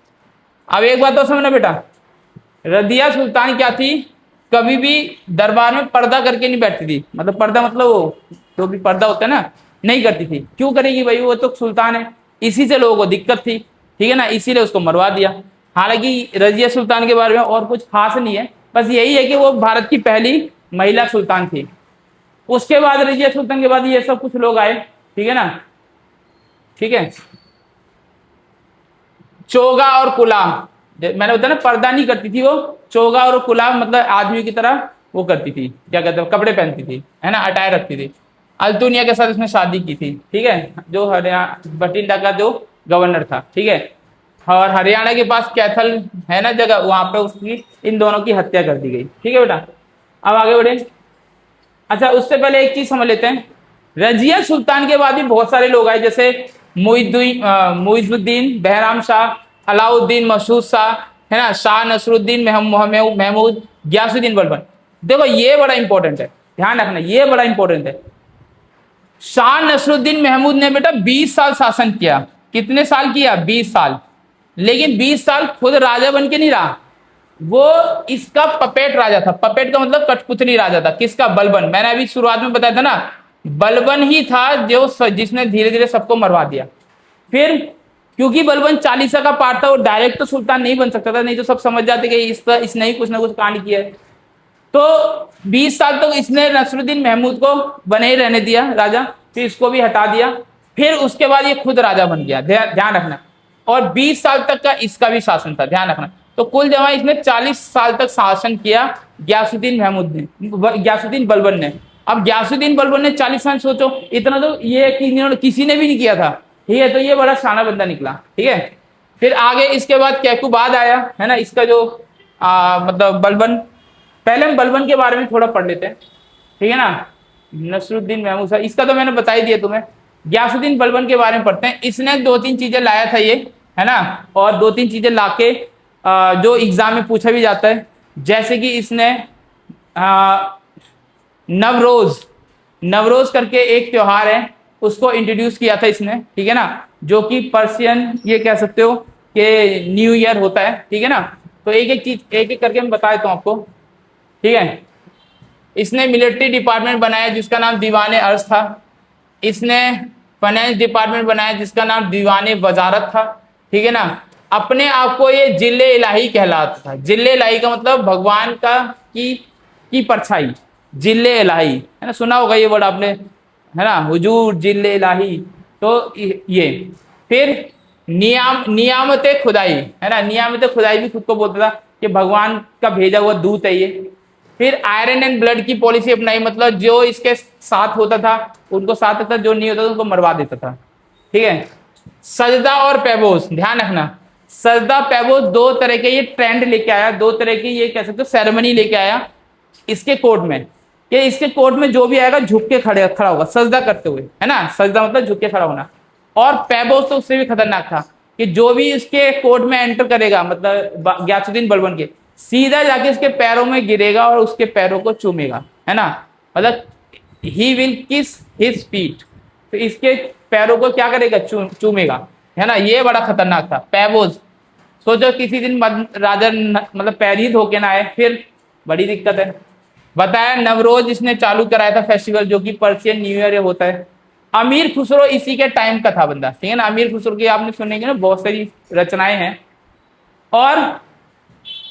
अब एक बात तो समझना बेटा, रजिया सुल्तान क्या थी, कभी भी दरबार में पर्दा करके नहीं बैठती थी, मतलब पर्दा मतलब वो जो भी पर्दा होता है ना, नहीं करती थी। क्यों करेगी भाई, वो तो सुल्तान है, इसी से लोगों को दिक्कत थी, ठीक है ना, इसीलिए उसको मरवा दिया। हालांकि रजिया सुल्तान के बारे में और कुछ खास नहीं है, बस यही है कि वो भारत की पहली महिला सुल्तान थी, उसके बाद रजिया सुल्तान के बाद ये सब कुछ लोग आए, ठीक है ना, ठीक है। चोगा और कुला, मैंने बताया ना पर्दा नहीं करती थी वो, चोगा और कुला मतलब आदमी की तरह वो करती थी, क्या कहते हैं, कपड़े पहनती थी, है ना, अटायर रखती थी। अल्तुनिया के साथ उसने शादी की थी, ठीक है, जो हरियाणा बठिंडा का जो गवर्नर था, ठीक है। और हरियाणा के पास कैथल है ना जगह, वहां पे उसकी इन दोनों की हत्या कर दी गई, ठीक है बेटा। अब आगे बढ़े। अच्छा उससे पहले एक चीज समझ लेते हैं, रजिया सुल्तान के बाद भी बहुत सारे लोग आए, जैसे मुइजुद्दीन, बहराम शाह, अलाउद्दीन मसूद शाह, है ना, शाह नसरुद्दीन महमूद, गयासुद्दीन बलबन। देखो ये बड़ा इंपॉर्टेंट है, ध्यान रखना, ये बड़ा इंपॉर्टेंट है। शाह नसरुद्दीन महमूद ने बेटा 20 साल शासन किया। कितने साल किया? 20 साल। लेकिन 20 साल खुद राजा बन के नहीं रहा, वो इसका पपेट राजा था। पपेट का मतलब कठपुतली राजा था। किसका? बलबन। मैंने अभी शुरुआत में बताया था ना, बलबन ही था जो जिसने धीरे धीरे सबको मरवा दिया। फिर क्योंकि बलबन चालीसा का पार्ट था, वो डायरेक्ट तो सुल्तान नहीं बन सकता था, नहीं तो सब समझ जाते कि इसने ही कुछ ना कुछ कांड किया है। तो 20 साल तक इसने नसरुद्दीन महमूद को बने ही रहने दिया राजा, फिर इसको भी हटा दिया, फिर उसके बाद ये खुद राजा बन गया, ध्यान रखना। और 20 साल तक का इसका भी शासन था, ध्यान रखना। तो कुल जमा इसने 40 साल तक शासन किया गयासुद्दीन महमूद ने, गयासुद्दीन बलबन ने। अब गयासुद्दीन बलबन ने 40 साल, सोचो इतना तो ये किसी ने भी नहीं किया था, ठीक है। तो ये बड़ा शाना बंदा निकला, ठीक है। फिर आगे इसके बाद कैकुबाद आया, है ना, इसका जो मतलब बलबन। पहले हम बलबन के बारे में थोड़ा पढ़ लेते हैं, ठीक है ना। नसरुद्दीन महमूद साहब, इसका तो मैंने बता ही दिया तुम्हें। गयासुद्दीन बलबन के बारे में पढ़ते हैं। इसने 2-3 चीजें लाया था ये, है ना, और 2-3 चीजें लाके जो एग्जाम में पूछा भी जाता है। जैसे कि इसने नवरोज करके एक त्योहार है, उसको इंट्रोड्यूस किया था इसने, ठीक है ना, जो कि पर्शियन ये कह सकते हो कि न्यू ईयर होता है, ठीक है ना। तो एक एक चीज एक एक करके मैं बता देता हूं आपको, ठीक है। इसने मिलिट्री डिपार्टमेंट बनाया जिसका नाम दीवाने अर्ज था। इसने फाइनेंस डिपार्टमेंट बनाया जिसका नाम दीवाने वजारत था, ठीक है ना। अपने आप को ये जिले इलाही कहलाता था। जिले इलाही का मतलब भगवान का की परछाई, जिले इलाही, है ना, सुना होगा ये वर्ड आपने, है ना, हुजूर जिले इलाही। तो ये फिर नियामत खुदाई, है ना, नियामत खुदाई भी खुद को बोलता था कि भगवान का भेजा हुआ दूत है ये। फिर आयरन एंड ब्लड की पॉलिसी अपनाई, मतलब जो इसके साथ होता था उनको साथ था, जो नहीं होता था उनको मरवा देता था, ठीक है। सजदा और पैबोस, ध्यान रखना, सजदा पैबोस 2 तरह के ये ट्रेंड लेके आया, 2 तरह की ये कह सकते हो सेरेमनी लेके आया इसके कोर्ट में, कि इसके कोर्ट में जो भी आएगा झुक के खड़ा होगा सजदा करते हुए, है ना। सजदा मतलब झुक के खड़ा होना। और पैबोस तो उससे भी खतरनाक था कि जो भी इसके कोर्ट में एंटर करेगा, मतलब गयासुद्दीन बलबन के, सीधा जाके इसके पैरों में गिरेगा और उसके पैरों को चूमेगा, है ना, मतलब ही विल किस हिज फीट। तो इसके पैरों को क्या करेगा? चूमेगा, है ना। ये बड़ा खतरनाक था पैबोस। सोचो किसी दिन राजा मतलब पैर ही धोके ना आए, फिर बड़ी दिक्कत है। बताया नवरोज इसने चालू कराया था फेस्टिवल, जो कि पर्शियन न्यू ईयर होता है। अमीर खुसरो इसी के टाइम का था बंदा, ठीक है ना। अमीर खुसरो की आपने सुनेंगे ना, बहुत सारी रचनाएं हैं। और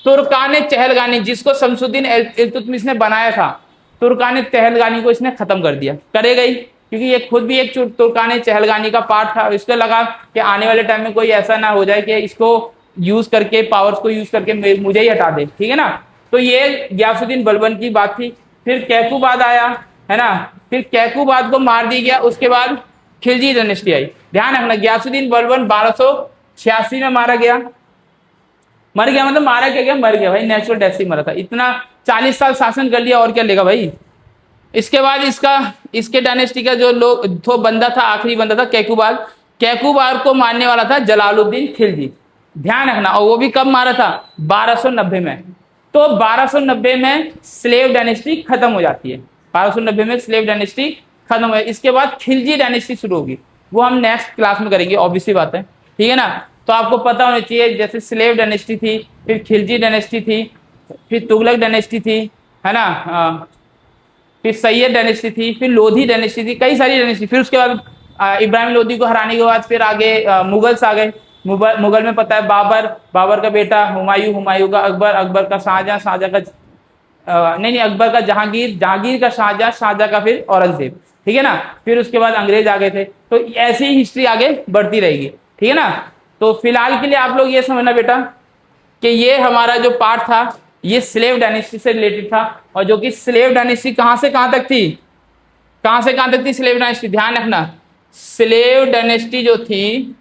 तुर्कान चहलगानी, जिसको शमसुद्दीन इल्तुतमिश ने बनाया था, तुर्कान चहलगानी को इसने खत्म कर दिया, करेगा ही, क्योंकि ये खुद भी एक तुर्कान चहलगानी का पार्ट था। इसको लगा कि आने वाले टाइम में कोई ऐसा ना हो जाए कि इसको यूज करके, पावर्स को यूज करके मुझे ही हटा दे, ठीक है ना। तो ये गयासुद्दीन बलबन की बात थी। फिर कैकुबाद आया, है ना, फिर कैकुबाद को मार दिया गया। उसके बाद खिलजी डायनेस्टी आई। ध्यान रखना, गयासुद्दीन बलबन 1286 में मारा गया। मर गया मतलब मारा क्या गया? मर गया भाई, नेचुरल डेथ से मरा था। इतना 40 साल शासन कर लिया, और क्या लेगा भाई। इसके बाद इसके डायनेस्टी का जो तो बंदा था, आखिरी बंदा था कैकुबाद। कैकुबाद को मारने वाला था जलालुद्दीन खिलजी, ध्यान रखना। और वो भी कब मारा था? 1290 में। तो 1290 में स्लेव डायनेस्टी खत्म हो जाती है। 1290 में स्लेव डायनेस्टी खत्म हो। इसके बाद खिलजी डायनेस्टी शुरू होगी, वो हम नेक्स्ट क्लास में करेंगे, ऑब्वियसली बात है, ठीक है ना। तो आपको पता होना चाहिए, जैसे स्लेव डायनेस्टी थी, फिर खिलजी डायनेस्टी थी, फिर तुगलक डायनेस्टी थी, है ना, फिर सैयद डायनेस्टी थी, फिर लोधी डायनेस्टी थी, कई सारी डायनेस्टी। फिर उसके बाद इब्राहिम लोधी को हराने के बाद फिर आगे मुगल्स आ गए। मुगल में पता है बाबर का बेटा, हुमायूं का अकबर, अकबर का शाहजहां, शाहजहां का नहीं अकबर का जहांगीर, जहांगीर का शाहजहां, शाहजहां का फिर औरंगजेब, ठीक है ना। फिर उसके बाद अंग्रेज आ गए थे। तो ऐसी ही हिस्ट्री आगे बढ़ती रहेगी, ठीक है ना। तो फिलहाल के लिए आप लोग ये समझना बेटा कि ये हमारा जो पार्ट था ये स्लेव डायनेस्टी से रिलेटेड था, और जो कि स्लेव डायनेस्टी कहां से कहां तक थी, कहां से कहां तक थी स्लेव डायनेस्टी, ध्यान रखना। स्लेव डायनेस्टी जो थी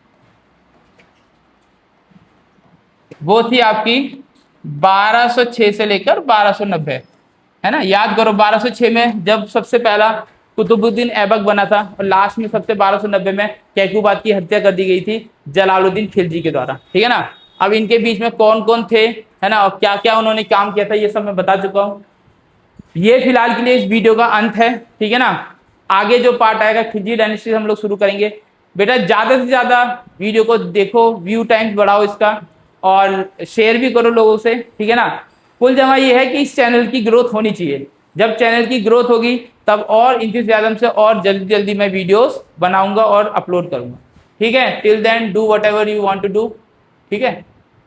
वो थी आपकी 1206 से लेकर 1290, है ना। याद करो 1206 में जब सबसे पहला कुतुबुद्दीन ऐबक बना था, और लास्ट में सबसे 1290 में कैकूबाद की हत्या कर दी गई थी जलालुद्दीन खिलजी के द्वारा, ठीक है ना। अब इनके बीच में कौन कौन थे, है ना, और क्या क्या उन्होंने काम किया था, ये सब मैं बता चुका हूँ। ये फिलहाल के लिए इस वीडियो का अंत है, ठीक है ना। आगे जो पार्ट आएगा खिलजी डायनेस्टी हम लोग शुरू करेंगे। बेटा ज्यादा से ज्यादा वीडियो को देखो, व्यू टाइम बढ़ाओ इसका, और शेयर भी करो लोगों से, ठीक है ना। कुल जमा ये है कि इस चैनल की ग्रोथ होनी चाहिए। जब चैनल की ग्रोथ होगी तब और इंतजाम से और जल्दी जल्दी मैं वीडियोस बनाऊंगा और अपलोड करूंगा, ठीक है। Till then do whatever you want to do, ठीक है।